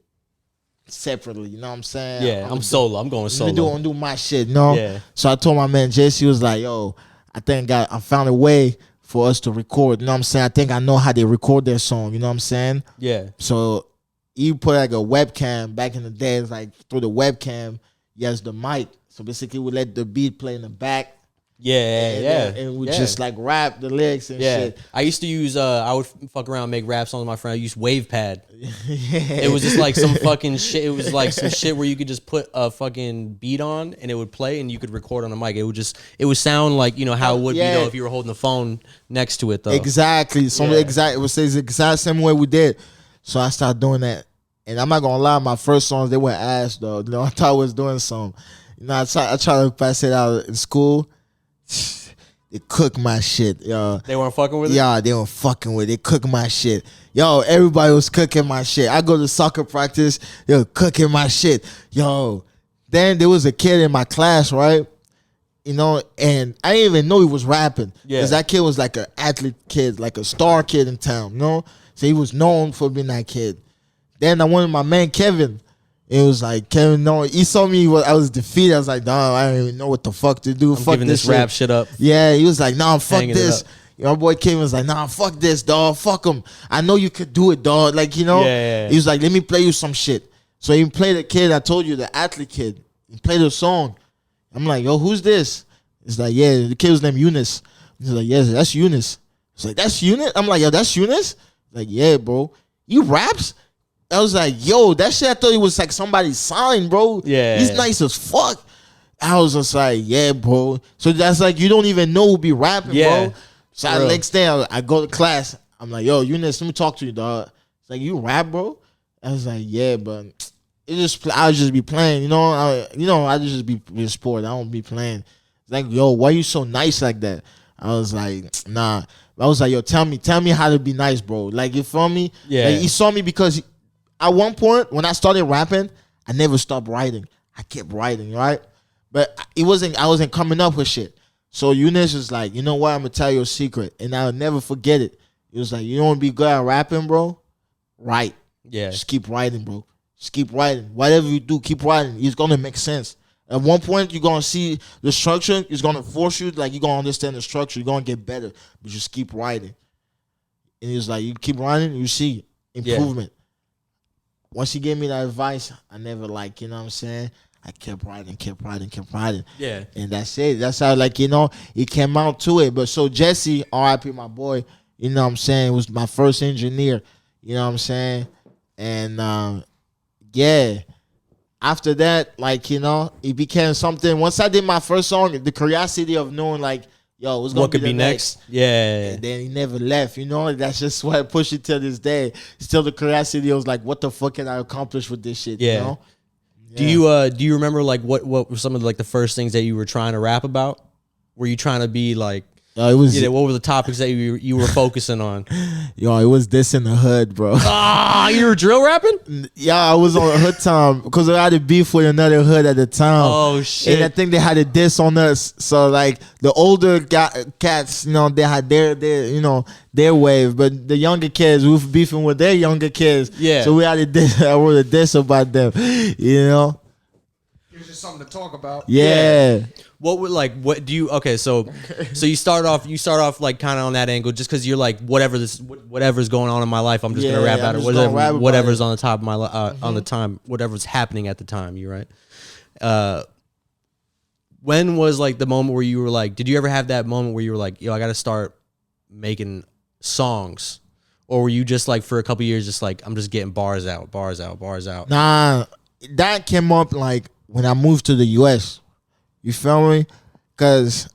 separately. You know what I'm saying? Yeah, I'm solo. I'm going solo. I'm gonna do my shit. You know? Yeah. So I told my man JC, was like, yo, I think I found a way for us to record. You know what I'm saying? I think I know how they record their song. You know what I'm saying? Yeah. So you put like a webcam back in the days, like through the webcam, yes, the mic. So basically, we let the beat play in the back. And we just like rap the lyrics and shit. I used to use I would fuck around and make rap songs with my friend. I used WavePad. It was just like some fucking shit. It was like some shit where you could just put a fucking beat on and it would play and you could record on the mic. It would sound like, you know, how it would be though if you were holding the phone next to it though. Exactly. It was the exact same way we did. So I started doing that. And I'm not gonna lie, my first songs, they were ass though. You know, I thought I was doing some. You know, I tried to pass it out in school. They cook my shit, yo. They weren't fucking with it? Yeah, they weren't fucking with it. They cook my shit. Yo, everybody was cooking my shit. I go to soccer practice, they were cooking my shit. Yo, then there was a kid in my class, right? You know, and I didn't even know he was rapping. Yeah. Because that kid was like an athlete kid, like a star kid in town, you know? So he was known for being that kid. Then I went with my man Kevin. It was like, Kevin, no, he saw me, I was defeated. I was like, dog, I don't even know what the fuck to do. I'm fuck giving this rap shit up. Yeah, he was like, nah, fuck Hanging it this. up. My boy Kevin was like, nah, fuck this, dog. Fuck him. I know you could do it, dog. Like, you know? Yeah. He was like, let me play you some shit. So he played the kid, I told you, the athlete kid. He played a song. I'm like, yo, who's this? It's like, yeah, the kid was named Eunice. He's like, yes, that's Eunice. It's like, that's Eunice? I'm like, yo, that's Eunice? Like, yeah, bro. You raps? I was like, yo, that shit, I thought it was like somebody's sign, bro. Yeah. He's nice as fuck. I was just like, yeah, bro. So that's like, you don't even know who be rapping, bro. So the next day, I go to class. I'm like, yo, Eunice, let me talk to you, dog. It's like, you rap, bro? I was like, yeah, but I'll just be playing, you know? I just be sport. I don't be playing. It's like, yo, why you so nice like that? I was like, nah. I was like, yo, tell me how to be nice, bro. Like, you feel me? Yeah. Like, he saw me because at one point, when I started rapping, I never stopped writing. I kept writing, right? But I wasn't coming up with shit. So Eunice was like, you know what? I'm going to tell you a secret. And I'll never forget it. It was like, you don't want to be good at rapping, bro? Write. Yeah. Just keep writing, bro. Just keep writing. Whatever you do, keep writing. It's gonna make sense. At one point, you're gonna see the structure. It's gonna force you, like you're gonna understand the structure. You're gonna get better, but just keep writing. And it's like you keep writing, you see improvement. Once he gave me that advice, I never like, you know what I'm saying? I kept writing. Yeah. And that's it. That's how, like, you know, it came out to it. But so Jesse, RIP, my boy, you know what I'm saying, was my first engineer. You know what I'm saying? And yeah. After that, like, you know, it became something. Once I did my first song, the curiosity of knowing, like, yo, what's gonna What could be next? Yeah. And then he never left, you know. That's just why I push it till this day. Still, the curiosity was like, what the fuck can I accomplish with this shit? Yeah. You know. Do you remember like what were some of like the first things that you were trying to rap about? Were you trying to be like? It was. What were the topics that you were focusing on? Yo, it was this in the hood, bro. You were drill rapping? Yeah, I was on hood time because I had a beef with another hood at the time. Oh shit! And I think they had a diss on us. So like the older cats, you know, they had their you know, their wave, but the younger kids, we were beefing with their younger kids. Yeah. So we had a diss. I wrote a diss about them. You know. It was just something to talk about. Yeah. What do you okay, so you start off like kind of on that angle just because you're like whatever's going on in my life, I'm just gonna rap about it, whatever's on the top of my on the time, whatever's happening at the time. You right? When was like the moment where you were like, did you ever have that moment where you were like, yo, I gotta start making songs, or were you just like for a couple years just like I'm just getting bars out? Nah, that came up like when I moved to the US. You feel me? Because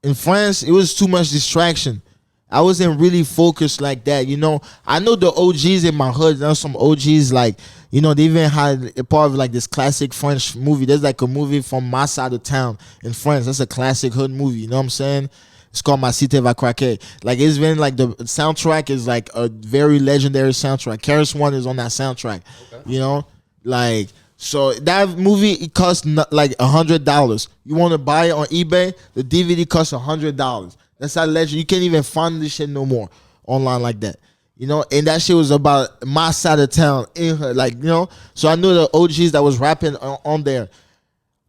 in France, it was too much distraction. I wasn't really focused like that, you know. I know the OGs in my hood. There's some OGs like, you know, they even had a part of like this classic French movie. There's like a movie from my side of town in France. That's a classic hood movie. You know what I'm saying? It's called Ma Cité Va Craquer. Like it's been like the soundtrack is like a very legendary soundtrack. Karis One is on that soundtrack. Okay. You know, like. So that movie, it costs like $100. You want to buy it on eBay? The DVD costs $100. That's how legend. You can't even find this shit no more online like that. You know, and that shit was about my side of town in her, like, you know. So I knew the OGs that was rapping on there.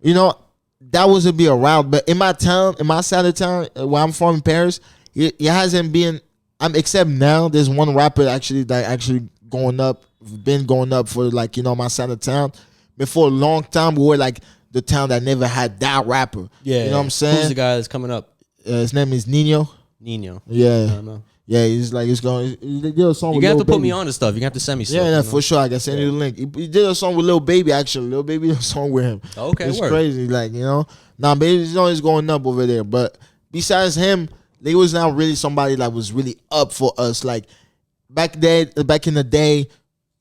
You know, that wasn't be around. But in my town, in my side of town, where I'm from in Paris, it hasn't been. Except now, there's one rapper actually been going up for like, you know, my side of town. Before a long time, we were like the town that never had that rapper. Yeah, you know what I'm saying? Who's the guy that's coming up? His name is Nino. Yeah, I don't know. Yeah, he's like he's going. He did a song. You got to put me on to stuff. You got to send me stuff. Yeah, for sure. I can send you the link. He did a song with Lil Baby. Actually, Lil Baby did a song with him. Okay, it's crazy. Like, you know, Baby's always going up over there. But besides him, they was not really somebody that was really up for us. Like back in the day.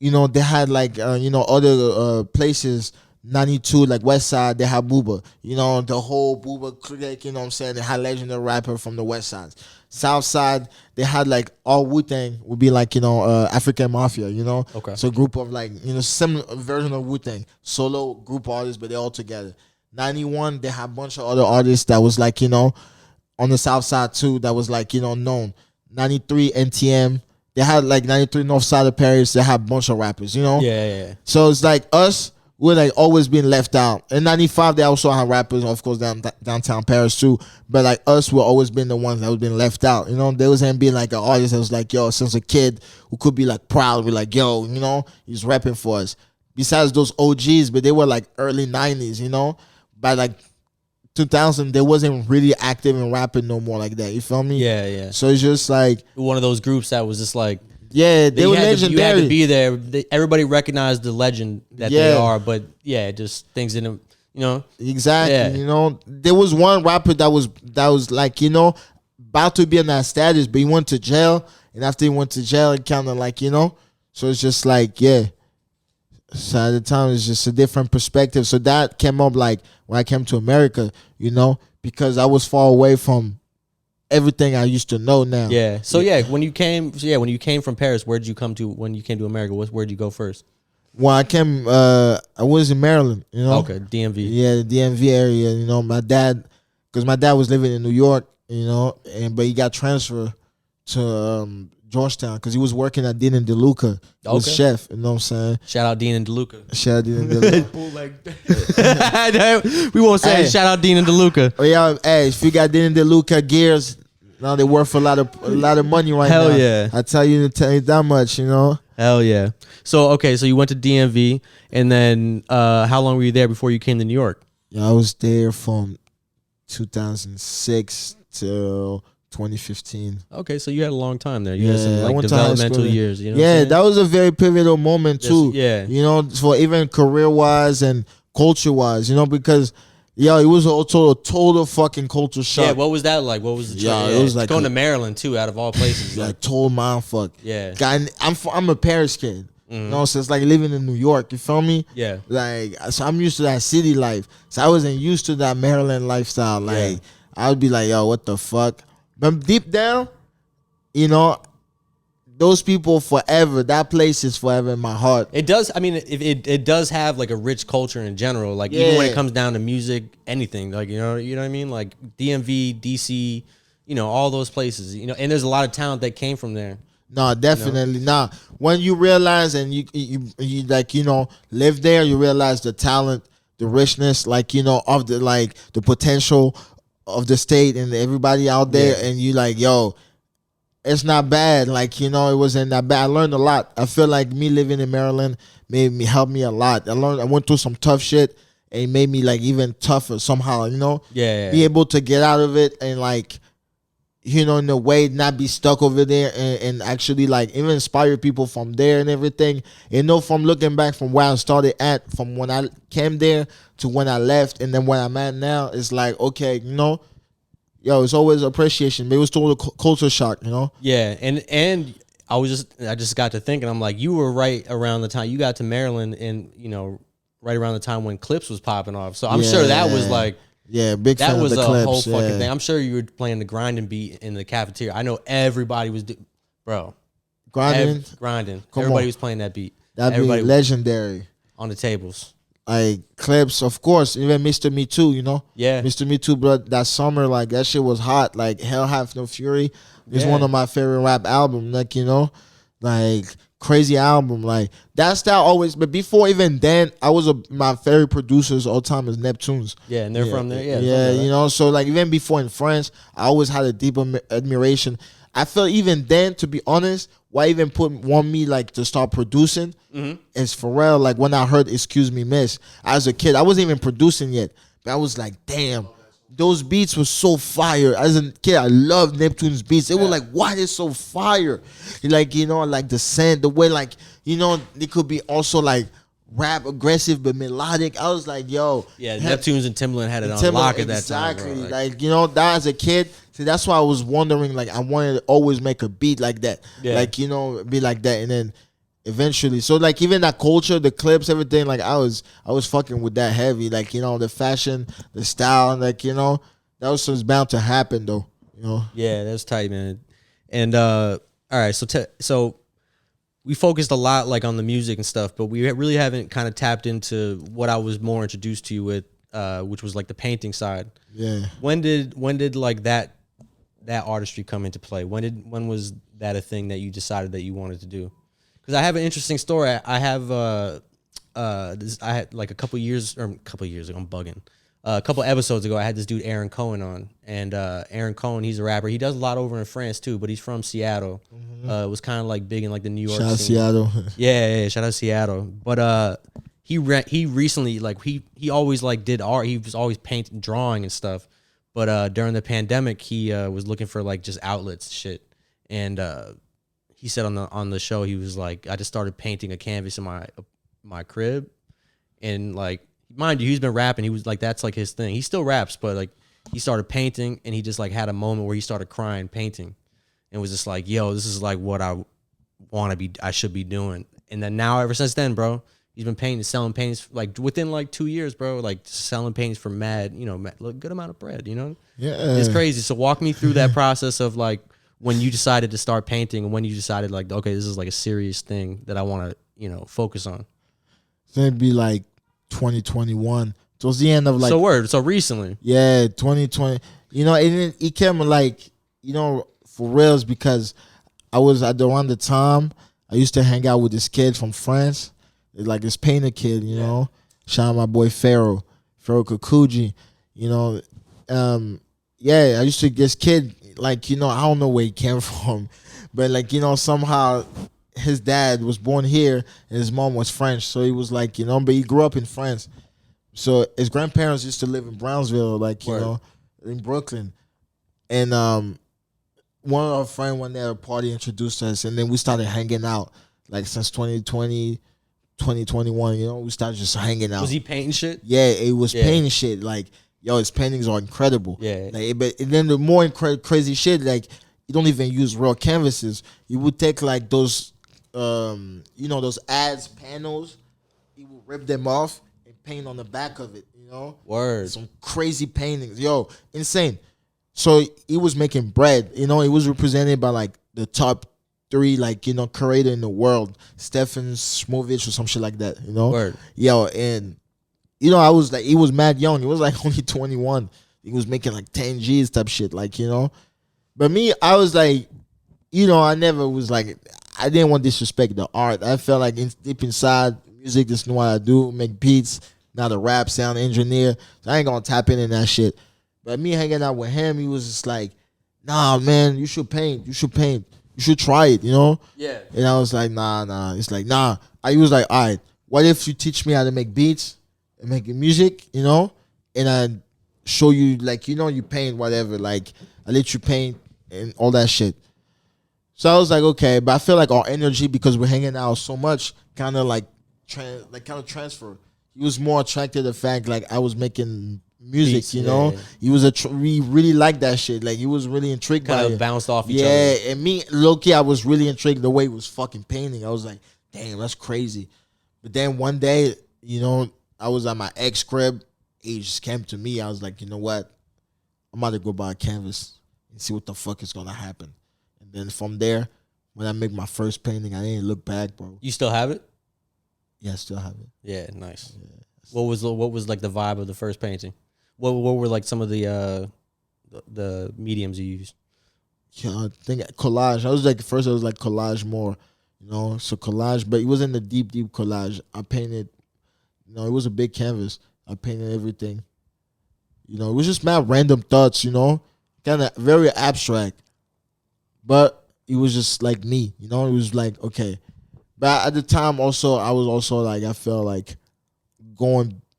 You know, they had like, you know, other places, 92, like West Side, they had Booba. You know, the whole Booba clique, you know what I'm saying? They had legendary rapper from the West Side. South Side, they had like all Wu-Tang would be like, you know, African Mafia, you know? Okay. So a group of like, you know, similar version of Wu-Tang. Solo group artists, but they're all together. 91, they had a bunch of other artists that was like, you know, on the South Side too, that was like, you know, known. 93, NTM. They had like 93 North Side of Paris. They had a bunch of rappers, you know? Yeah. So it's like us, we're like always being left out. In 95, they also had rappers, of course, downtown Paris too. But like us, we're always been the ones that was being left out. You know, there wasn't being like an artist that was like, yo, since a kid who could be like proud, be like, yo, you know, he's rapping for us. Besides those OGs, but they were like early 90s, you know? By like 2000, they wasn't really active in rapping no more like that. You feel me? Yeah. So it's just like one of those groups that was just like, yeah, they were legendary. You had to be there. Everybody recognized the legend that they are, but yeah, just things didn't, you know. Exactly. Yeah. You know, there was one rapper that was like, you know, about to be in that status, but he went to jail, and after he went to jail, it kind of like, you know. So it's just like, yeah. So at the time, it's just a different perspective. So that came up like when I came to America, you know, because I was far away from everything I used to know now. Yeah. So when you came from Paris, where did you come to when you came to America? Where'd you go first? When I came, I was in Maryland, you know. Okay, DMV. Yeah, the DMV area, you know. Because my dad was living in New York, you know, but he got transferred to Georgetown, because he was working at Dean and DeLuca. He was Okay. chef. You know what I'm saying? Shout out Dean and DeLuca. Shout out Dean and DeLuca. Bootleg. We won't say Hey. it. Shout out Dean and DeLuca. Oh yeah, hey, if you got Dean and DeLuca gears, now they're worth a lot of money right Hell now. yeah. I tell you that much, you know. Hell yeah. So okay, so you went to DMV, and then how long were you there before you came to New York? Yeah, I was there from 2006 till 2015. Okay, so you had a long time there. You had some Yeah, I like went to high developmental school. years. You know what I'm Yeah, saying? that was a very pivotal moment Yes, too. yeah. You know, for even career wise and culture wise, you know, because it was also a total fucking culture shock. Yeah, what was that like? What was the Yeah, trip? it was like going a- to Maryland too, out of all places. like total mindfuck. Yeah. Guy, I'm a Paris kid. You know, so it's like living in New York. You feel me? Yeah. Like, so I'm used to that city life. So I wasn't used to that Maryland lifestyle. Like, Yeah. I would be like, yo, what the fuck? But deep down, you know, those people forever. That place is forever in my heart. It does. I mean, it does have like a rich culture in general. Like even when Yeah. it comes down to music, anything. Like you know what I mean. Like DMV, DC, all those places. And there's a lot of talent that came from there. No, definitely not. When you realize and you like live there, you realize the talent, the richness, like of the potential of the state and everybody out there, Yeah. and you like, yo, it's not bad. Like it wasn't that bad. I learned a lot. I feel like me living in Maryland helped me a lot. I went through some tough shit, and it made me like even tougher somehow. Yeah. Be able to get out of it and like. In a way, not be stuck over there and actually like even inspire people from there and everything. From looking back from where I started at, from when I came there to when I left, and then where I'm at now, it's like, okay, it's always appreciation. Maybe it was total culture shock, Yeah, and I just got to thinking. I'm like, you were right around the time you got to Maryland, and right around the time when Clips was popping off. So I'm sure that was like. Yeah, big fan That was of the a Clips. whole fucking yeah. thing. I'm sure you were playing the grinding beat in the cafeteria. I know everybody was, bro. Grinding. Grinding. Come Everybody on. was playing that beat. That'd be Everybody legendary. on the tables. Like Clips, of course. Even Mr. Me Too, Yeah. Mr. Me Too, bro. That summer, like that shit was hot. Like Hell Have No Fury is Yeah. one of my favorite rap albums. Like like crazy album. Like that style always. But before even then, my favorite producers all time is Neptunes. Yeah, and they're from there. Yeah. Yeah, from there. So like even before in France, I always had a deep admiration. I feel even then, to be honest, why even want me like to start producing is Pharrell. Like when I heard "Excuse Me, Miss" as a kid, I wasn't even producing yet, but I was like, damn. Those beats were so fire. As a kid, I loved Neptune's beats. It was like, why is so fire? Like, like the scent, the way, like, it could be also like rap aggressive but melodic. I was like, yo. Yeah, Neptunes and Timbaland had it on Timbaland, lock at that time. exactly. Bro. Like, that as a kid, see, that's why I was wondering, like, I wanted to always make a beat like that. Yeah. Like, be like that. And then eventually, so like even that culture, the clips, everything, like I was fucking with that heavy. Like, the fashion, the style, like, that was bound to happen though. Yeah, that's tight, man. And all right, so we focused a lot like on the music and stuff, but we really haven't kind of tapped into what I was more introduced to you with, which was like the painting side. Yeah. When did like that artistry come into play? When was that a thing that you decided that you wanted to do? Because I have an interesting story. I have I had like a couple years ago, I'm bugging. A couple episodes ago, I had this dude Aaron Cohen on, and Aaron Cohen, he's a rapper. He does a lot over in France too, but he's from Seattle. Was kind of like big in like the New York Shout out scene. Seattle. Yeah, shout out Seattle. But he recently, like he always like did art. He was always painting, drawing and stuff. But during the pandemic, he was looking for like just outlets, shit. And he said on the show, he was like, I just started painting a canvas in my crib, and like, mind you, he's been rapping. He was like, that's like his thing. He still raps, but like he started painting, and he just like had a moment where he started crying painting, and was just like, yo, this is like what I should be doing. And then now, ever since then, bro, he's been painting, selling paintings like within like 2 years, bro, like selling paintings for good amount of bread, Yeah. It's crazy. So walk me through that process of like when you decided to start painting, and when you decided like, okay, this is like a serious thing that I want to, focus on. So it'd be like 2021. Towards the end of like So recently. Yeah, 2020. It came like, for reals, because I was at around the time I used to hang out with this kid from France, like this painter kid, you know. Shout out my boy Pharaoh Kakuji, you know. I used to this kid, like, you know, I don't know where he came from, but like, you know, somehow his dad was born here and his mom was French, so he was like, you know, but he grew up in France. So his grandparents used to live in Brownsville, like, you know, in Brooklyn. And one of our friends went there at a party, introduced us, and then we started hanging out, like, since 2020, 2021, you know, we started just hanging out. Was he painting shit? Yeah, it was painting shit. Like, yo, his paintings are incredible. Yeah. Like, but and then the more crazy shit, like, you don't even use real canvases. You would take, like, those, you know, those ads panels, you would rip them off and paint on the back of it, you know? Word. Some crazy paintings. Yo, insane. So he was making bread. You know, he was represented by, like, the top 3, like, you know, curator in the world, Stefan Smovich or some shit like that, you know? Word. Yo, and, you know, I was like, he was mad young. He was, like, only 21. He was making, like, 10 G's type shit, like, you know? But me, I was, like, you know, I never was, like, I didn't want to disrespect the art. I felt like deep inside, music, this is what I do, make beats, not a rap sound engineer. So I ain't going to tap into that shit. But me hanging out with him, he was just like, nah, man, you should paint. You should paint. You should try it, you know? Yeah. And I was like, nah. It's like, nah. He was like, all right, what if you teach me how to make beats and make music, you know? And I show you, like, you know, you paint whatever. Like, I let you paint and all that shit. So I was like, okay. But I feel like our energy, because we're hanging out so much, kind of like transfer. He was more attracted to the fact, like, I was making music, Beats, you know. He was we really liked that shit. Like, he was really intrigued by it. Kind of bounced off each other. Yeah, and me, low-key, I was really intrigued the way he was fucking painting. I was like, damn, that's crazy. But then one day, you know, I was at my ex crib. He just came to me. I was like, you know what? I'm about to go buy a canvas and see what the fuck is gonna happen. And then from there, when I make my first painting, I didn't look back, bro. You still have it? Yeah, I still have it. Yeah, nice. Yeah. What was like the vibe of the first painting? What were like some of the mediums you used? Yeah, I think collage. I was like, first I was like collage more, you know, so collage, but it wasn't the deep collage. I painted, you know, it was a big canvas. I painted everything. You know, it was just mad random thoughts, you know, kind of very abstract, but it was just like me, you know, it was like, okay. But at the time also, I was also like, I felt like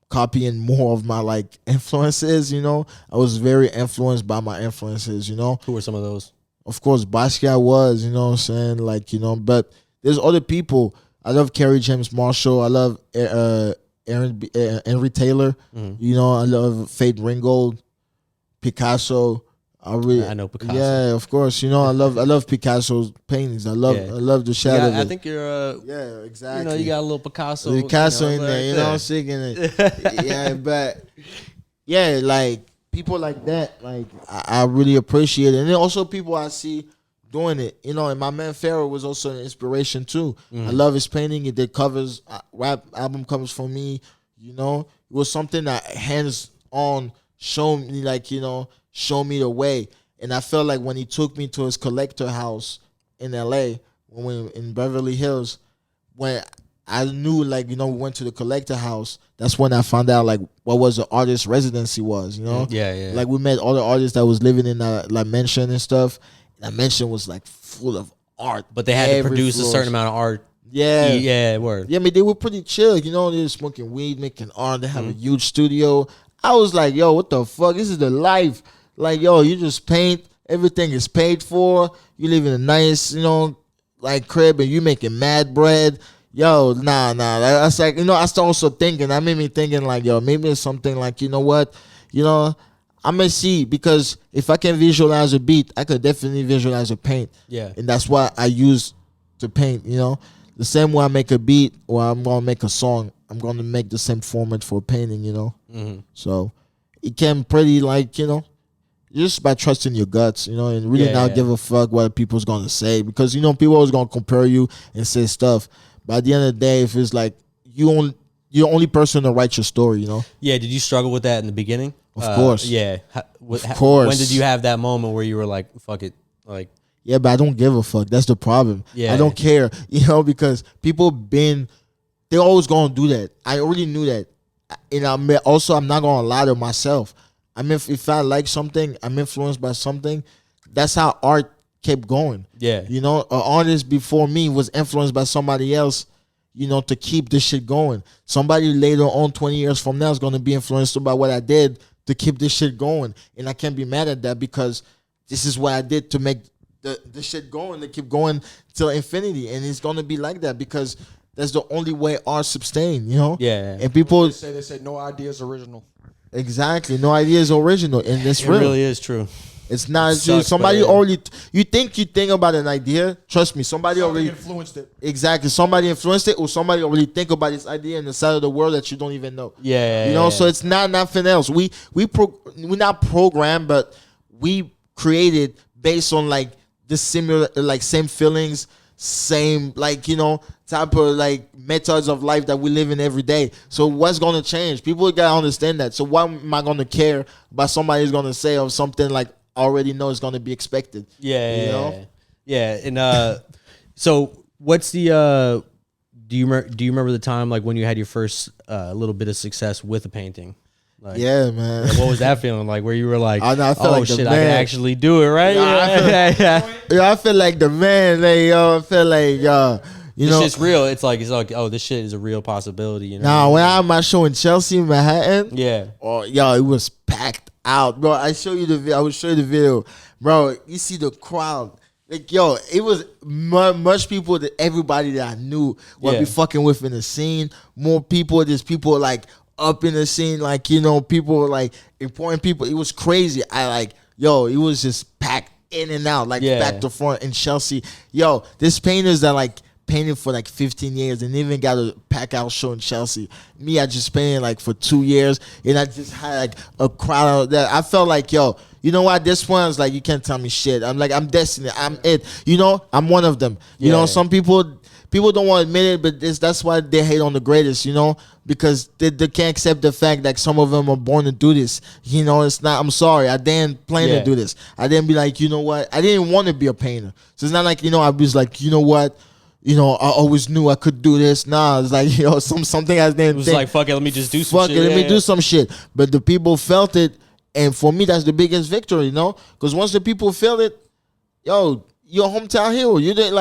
copying more of my like influences, you know. I was very influenced by my influences, you know. Who were some of those? Of course, Basquiat was, you know what I'm saying? Like, you know, but there's other people. I love Kerry James Marshall. I love Henry Taylor. Mm-hmm. You know, I love Fate Ringgold, Picasso. I know Picasso. Yeah, of course. You know, I love Picasso's paintings. I love the shadow. I think you're. Yeah, exactly. You know, you got a little Picasso. Picasso in there. You know, I'm singing it. Yeah, but yeah, like people like that, like I really appreciate it, and then also people I see doing it. You know, and my man Pharaoh was also an inspiration too. I love his painting. He did covers, rap album covers for me. You know, it was something that hands on showed me, like, you know, show me the way. And I felt like when he took me to his collector house in LA, when we were in Beverly Hills, when I knew, like, you know, we went to the collector house, that's when I found out, like, what was the artist residency was, you know? Yeah. Like, we met all the artists that was living in that, like, mansion and stuff. And that mansion was, like, full of art. But they had to produce a certain amount of art. Yeah. Yeah, word. Yeah, I mean, they were pretty chill, you know? They were smoking weed, making art. They have a huge studio. I was like, yo, what the fuck? This is the life. Like, yo, you just paint. Everything is paid for. You live in a nice, you know, like, crib, and you making mad bread. Yo, nah. That's like, you know, I started also thinking. That made me thinking, like, yo, maybe it's something like, you know what? You know, I'm going to see, because if I can visualize a beat, I could definitely visualize a paint. Yeah. And that's what I use to paint, you know. The same way I make a beat or I'm going to make a song, I'm going to make the same format for painting, you know. Mm-hmm. So it can pretty, like, you know, just by trusting your guts, you know, and really not give a fuck what people's going to say. Because, you know, people always going to compare you and say stuff. But at the end of the day, if it's like you're the only person to write your story, you know. Yeah, did you struggle with that in the beginning? Of course. Yeah. Of course. When did you have that moment where you were like, fuck it? Like, Yeah, but I don't give a fuck. That's the problem. Yeah. I don't care, because people they're always gonna do that. I already knew that. And I'm not gonna lie to myself. I mean, if I like something, I'm influenced by something. That's how art kept going. Yeah. An artist before me was influenced by somebody else, to keep this shit going. Somebody later on, 20 years from now, is gonna be influenced by what I did to keep this shit going. And I can't be mad at that because this is what I did to make the shit going, to keep going till infinity. And it's gonna be like that because that's the only way art sustain, Yeah. And people They say no idea is original. exactly, no idea is original, and it's It real. really is true. It's not Sucks, somebody but, already. You think about an idea? Trust me, somebody Something already influenced it. exactly. Somebody influenced it, or somebody already think about this idea in the side of the world that you don't even know. Yeah. So it's not nothing else. We're not programmed, but we created based on like the similar, like same feelings, same type of like methods of life that we live in every day. So what's gonna change? People gotta understand that. So why am I gonna care about somebody's gonna say or something like I already know is gonna be expected? Yeah. And so what's the do you remember the time like when you had your first little bit of success with a painting? Like, Yeah, man. what was that feeling like? Where you were like, I know, I felt like the shit, I man. can actually do it, right? I feel like the man. Like, I feel like It's just real. It's like oh, this shit is a real possibility. Nah, when I had my show in Chelsea, Manhattan. Yeah. Oh, it was packed out, bro. I will show you the video, bro. You see the crowd. Like, it was much people that everybody that I knew would be fucking with in the scene. More people. There's people like up in the scene, like people like important people. It was crazy. It was just packed in and out, like back to front in Chelsea. There's painters that like painted for like 15 years and even got a pack out show in Chelsea. Me, I just painted like for 2 years and I just had like a crowd out there. I felt like, you know what? This one's like, you can't tell me shit. I'm like, I'm destiny. I'm it. I'm one of them. Some people don't want to admit it, but that's why they hate on the greatest, because they can't accept the fact that some of them are born to do this. It's not, I'm sorry. I didn't plan to do this. I didn't be like, you know what? I didn't want to be a painter. So it's not like, I was like, you know what? I always knew I could do this. Nah, it's like, something I didn't. It was like, fuck it, let me just do some shit. Let me do some shit. But the people felt it, and for me, that's the biggest victory, Because once the people feel it, you're a hometown hero. You did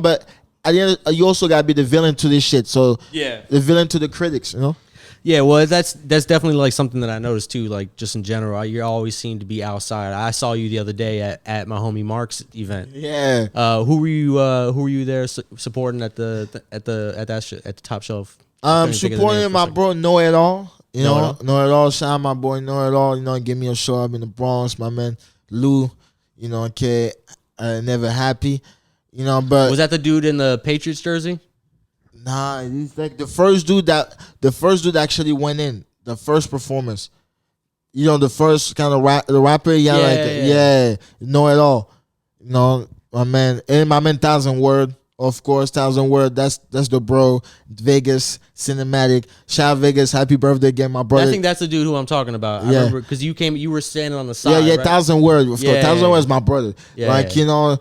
but at the end, you also gotta be the villain to this shit. So the villain to the critics, Yeah, well, that's definitely like something that I noticed too. Like just in general, you always seem to be outside. I saw you the other day at my homie Marc's event. Yeah. Who were you there supporting at the top shelf? Supporting my bro Know It All. Know It All. Shout out my boy Know It All. Give me a show up in the Bronx. My man Lou. Okay. Never Happy. But was that the dude in the Patriots jersey? Nah, he's like the first dude that actually went in the first performance. The first kind of the rapper. Know It All. My man, and my man 1,000 Word, of course, 1,000 Word. That's the bro. Vegas Cinematic. Shout out Vegas. Happy birthday again, my brother. I think that's the dude who I'm talking about. I remember because you were standing on the side. Yeah, right? 1,000 Word. Of course, 1,000 Word is my brother. Yeah.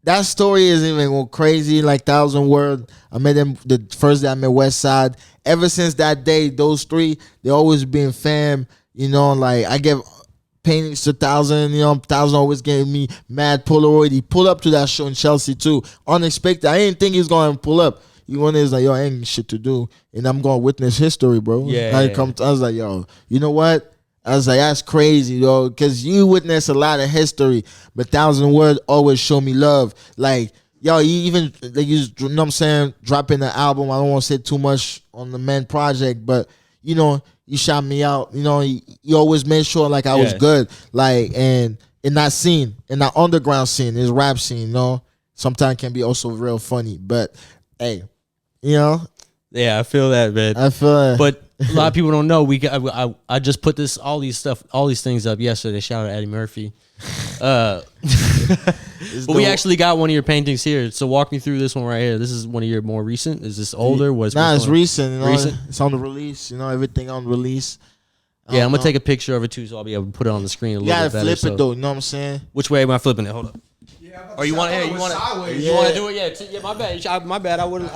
That story is even crazy. Like 1,000 Word. I met him the first day I met West Side. Ever since that day, those three, they always been fam. Like I give paintings to 1,000. 1,000 always gave me mad Polaroid. He pulled up to that show in Chelsea too. Unexpected. I didn't think he was going to pull up. He went in, like, I ain't shit to do. And I'm going to witness history, bro. I was like, you know what? I was like, that's crazy, because you witness a lot of history, but 1,000 Word always show me love. Like, you even, like, you know what I'm saying, dropping the album. I don't want to say too much on the Man Project, but, you shot me out. You always made sure, like, I was good. Like, and in that scene, in that underground scene, this rap scene, sometimes can be also real funny. But, hey, Yeah, I feel that, man. I feel that. But a lot of people don't know. I just put all these things up yesterday. Shout out Eddie Murphy. But we actually got one of your paintings here. So walk me through this one right here. This is one of your more recent. Is this older? It's recent. Recent? It's on the release. Everything on release. Yeah, I'm gonna take a picture of it too, so I'll be able to put it on the screen a little bit better. You gotta flip it though. You know what I'm saying? Which way am I flipping it? Hold up. Yeah, Or you want? I Hey, thought it you was want sideways. You want to do it? Yeah. Yeah. My bad. My bad. I wouldn't.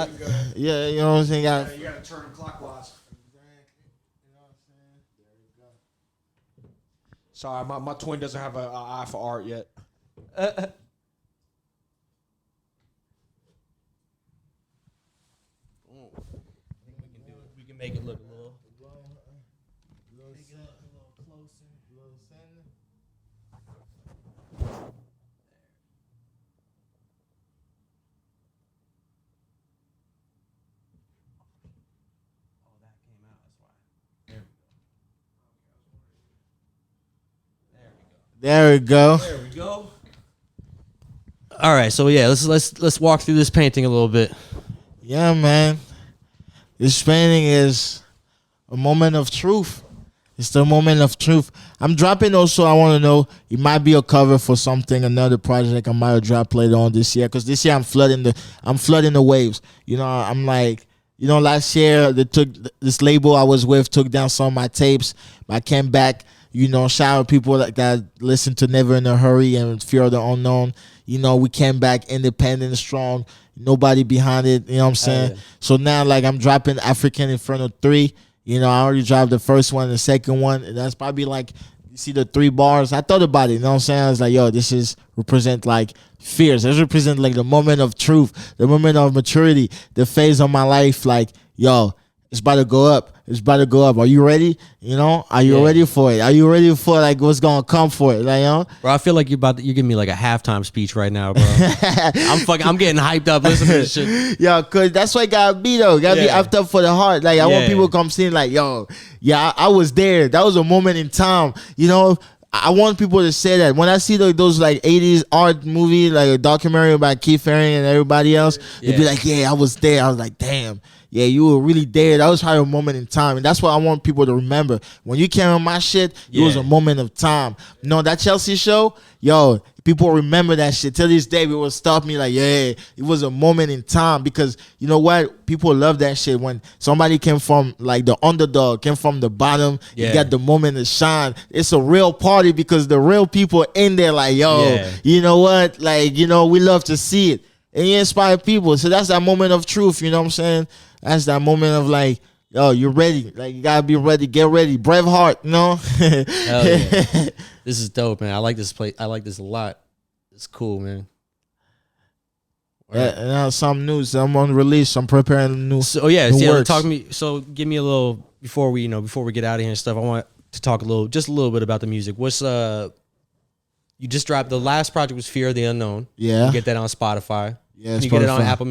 Yeah, you know what I'm saying? You gotta turn them clockwise. Sorry, my twin doesn't have an eye for art yet. We can make it look a little. There we go. There we go. All right, so yeah, let's walk through this painting a little bit. Yeah, man. This painting is a moment of truth. It's the moment of truth. I'm dropping also, I want to know, it might be a cover for something, another project I might have dropped later on this year. Because this year I'm flooding the waves. You know, I'm like, you know, last year they took this label I was with, took down some of my tapes. I came back, you know, shout out people that listen to Never in a Hurry and Fear of the Unknown. You know, we came back independent, strong, nobody behind it, you know what I'm saying? Yeah. So now, like, I'm dropping African Inferno 3. You know, I already dropped the first one, the second one, and that's probably like, you see the 3 bars. I thought about it, you know what I'm saying? I was like, yo, this is represent like fears. This represent like the moment of truth, the moment of maturity, the phase of my life, like, yo, it's about to go up. It's about to go up. Are you ready? You know, are you ready for it? Are you ready for like what's gonna come for it? Like, you know? Bro, I feel like you're giving me like a halftime speech right now, bro. I'm getting hyped up listening to this shit. Yo, cause that's what it gotta be though. Gotta be hyped up for the heart. Like, I want people to come see like, yo, yeah, I was there. That was a moment in time. You know, I want people to say that. When I see those like 80s art movie, like a documentary about Keith Haring and everybody else, they'd be like, yeah, I was there. I was like, damn. Yeah, you were really there. That was probably a moment in time. And that's what I want people to remember. When you came on my shit, it was a moment of time. You know, that Chelsea show, yo, people remember that shit. Till this day, people will stop me like, yeah, it was a moment in time. Because you know what? People love that shit. When somebody came from like the underdog, came from the bottom, you got the moment to shine. It's a real party because the real people in there like, yo, you know what? Like, you know, we love to see it. And you inspire people. So that's that moment of truth, you know what I'm saying? That's that moment of like, yo, you're ready. Like, you gotta be ready. Get ready. Braveheart, you know? Hell yeah. This is dope, man. I like this place. I like this a lot. It's cool, man. Yeah, and now some news. I'm on release. I'm preparing new. So yeah, new words. talk to me. So give me a little before we get out of here and stuff. I want to talk just a little bit about the music. What's you just dropped the last project was Fear of the Unknown. Yeah, you get that on Spotify. Yeah, you get it on Apple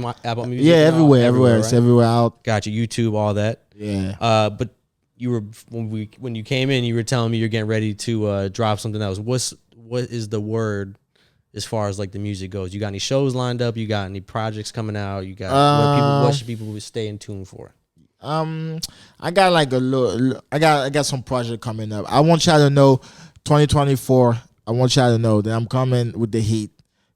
Music. Yeah, everywhere. It's right? everywhere out. Gotcha. YouTube, all that. Yeah. But you were when you came in, you were telling me you're getting ready to drop something else. What is the word as far as like the music goes? You got any shows lined up? You got any projects coming out? You got what should people stay in tune for? I got like a little. I got some project coming up. I want y'all to know, 2024. I want y'all to know that I'm coming with the heat,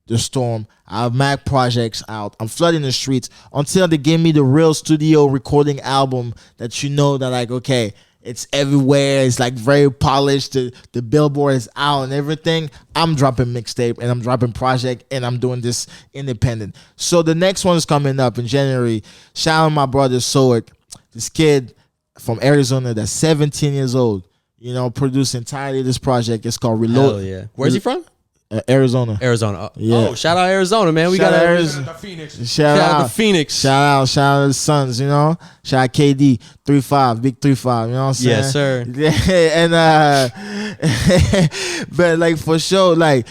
the storm. I have Mac projects out. I'm flooding the streets until they give me the real studio recording album that you know that like, okay, it's everywhere. It's like very polished. The billboard is out and everything. I'm dropping mixtape and I'm dropping project and I'm doing this independent. So the next one is coming up in January. Shout out my brother Soic, this kid from Arizona that's 17 years old. You know, produced entirely this project. It's called Reload. Hell yeah. Where's he from? Arizona. Yeah. Oh, shout out Arizona, man. We got Arizona. Shout out the Phoenix. Shout out the Suns, you know. Shout out KD 3-5, big 3-5, you know what I'm saying? Yes, sir. And but like for sure, like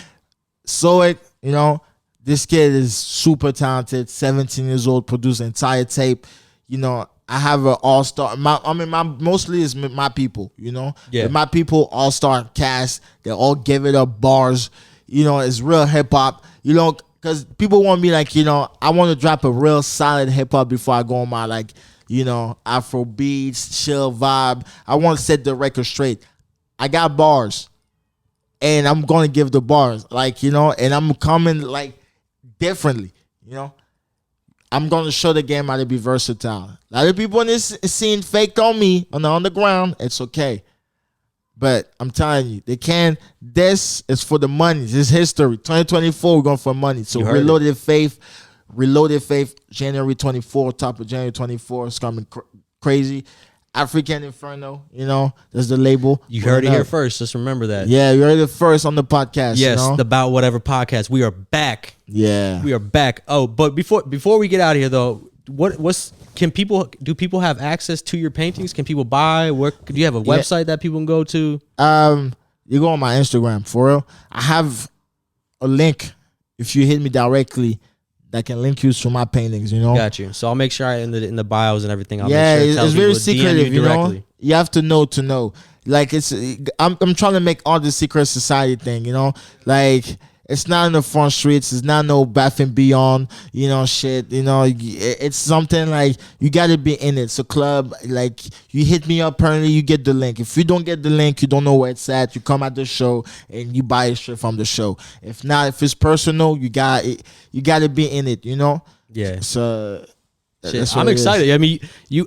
Soic, you know, this kid is super talented, 17 years old, produced entire tape, you know. I have an all-star. Mostly is my people, you know. Yeah. My people all-star cast. They all give it up bars. You know, it's real hip hop. You know, because people want me like, you know, I want to drop a real solid hip hop before I go on my like, you know, Afro beats, chill vibe. I want to set the record straight. I got bars, and I'm gonna give the bars, like, you know, and I'm coming like differently, you know. I'm going to show the game how to be versatile. A lot of people in this scene faked on me on the underground. It's okay. But I'm telling you, they can. This is for the money. This is history. 2024, we're going for money. So You heard Reloaded Faith, January 24, top of January 24. It's coming crazy. African Inferno, that's the label. You heard it here first. Just remember that. Yeah, you heard it first on the podcast. Yes, the About Whatever podcast. We are back. Yeah, we are back. Oh, but before we get out of here though, do people have access to your paintings? Can people buy? Do you have a website that people can go to? You go on my Instagram for real. I have a link. If you hit me directly, that can link you to my paintings. Got you. So I'll make sure in the bios and everything. I'll yeah, make sure it's very secretive. directly. You have to know. Like I'm trying to make all the secret society thing. Like. It's not in the front streets. It's not no Bath and Beyond, shit. It's something like you got to be in it. It's a club. Like you hit me up, apparently you get the link. If you don't get the link, you don't know where it's at. You come at the show and you buy it straight from the show. If not, if it's personal, you got to be in it. Yeah. So. Shit, I'm excited. I mean,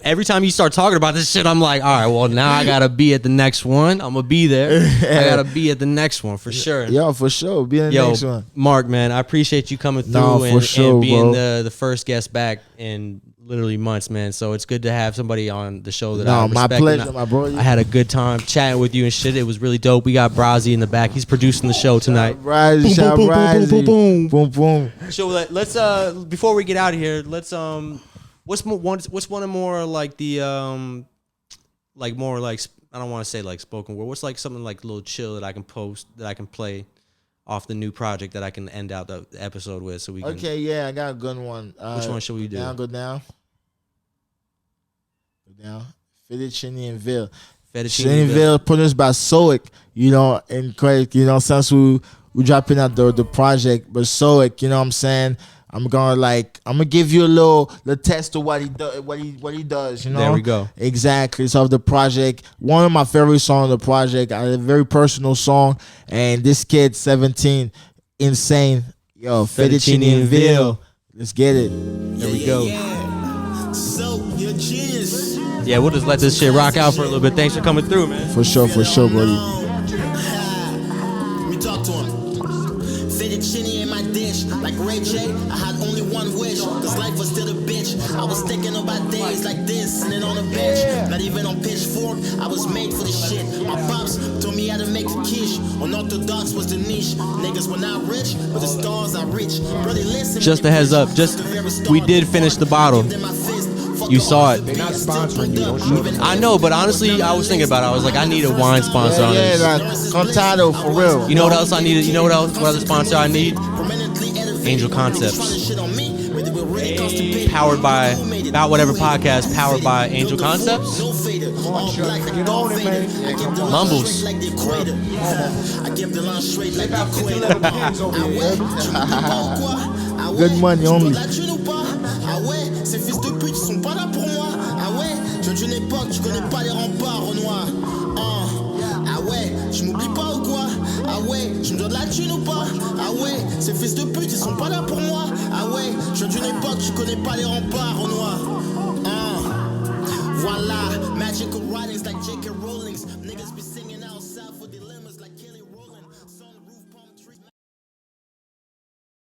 every time you start talking about this shit, I'm like, all right, well, now I gotta be at the next one. I'm gonna be there. I gotta be at the next one for sure. Yo, for sure, be at the next one. Mark, man, I appreciate you coming through and being the first guest back in literally months, man. So it's good to have somebody on the show that I respect. My pleasure, my bro. I had a good time chatting with you and shit. It was really dope. We got Brazzy in the back. He's producing the show tonight. Brazzy, boom, boom, boom. So let's before we get out of here, let's What's one of more like the like more like I don't want to say like spoken word. What's like something like a little chill that I can post that I can play off the new project that I can end out the episode with so we can. Okay, yeah, I got a good one. Which one should we do? Go down. Fettuccine and Ville. Fettuccine Ville produced by Soic. And Craig. Since we dropping out the project, but Soic. What I'm saying. I'm gonna give you a little test of what he does. There we go. Exactly. So of the project, one of my favorite songs of the project, a very personal song, and this kid 17, insane. Yo, Fettuccine and Ville. Let's get it. There we go. So you're genius. Yeah, we'll just let this shit rock out for a little bit. Thanks for coming through, man. For sure, buddy. Me talk to him. Fettuccine in my dish, like Ray J. I had only one wish, cause life was still a bitch. I was thinking about days like this, sitting on a bench. Not even on pitchfork, I was made for this shit. My pops told me how to make a quiche. Unorthodox was the niche. Niggas were not rich, but the stars are rich. Brother, listen. Just a heads up, we did finish the bottle. You saw it. They're not sponsoring you. Don't show them. I know, but honestly, I was thinking about it. I was like, I need a wine sponsor on this. Yeah, Contado for real. You know what else I needed? You know what other sponsor I need? Angel Concepts. Powered by About Whatever podcast, powered by Angel Concepts. Come on, Chuck. Get on it, man. Mumbles. I give the line straight like About 50 leather pins over here. Good money only. Ah ouais, ces fils de pute sont pas là pour moi. Ah ouais, je viens d'une époque, tu connais pas les remparts Renoir. Ah ouais, je m'oublie pas ou quoi. Ah ouais, je me dois de la thune ou pas. Ah ouais, ces fils de pute ils sont pas là pour moi. Ah ouais, je viens d'une époque, tu connais pas les remparts Renoir. Voilà, magical writings like J.K. Rowling's. Niggas be singing outside for dilemmas.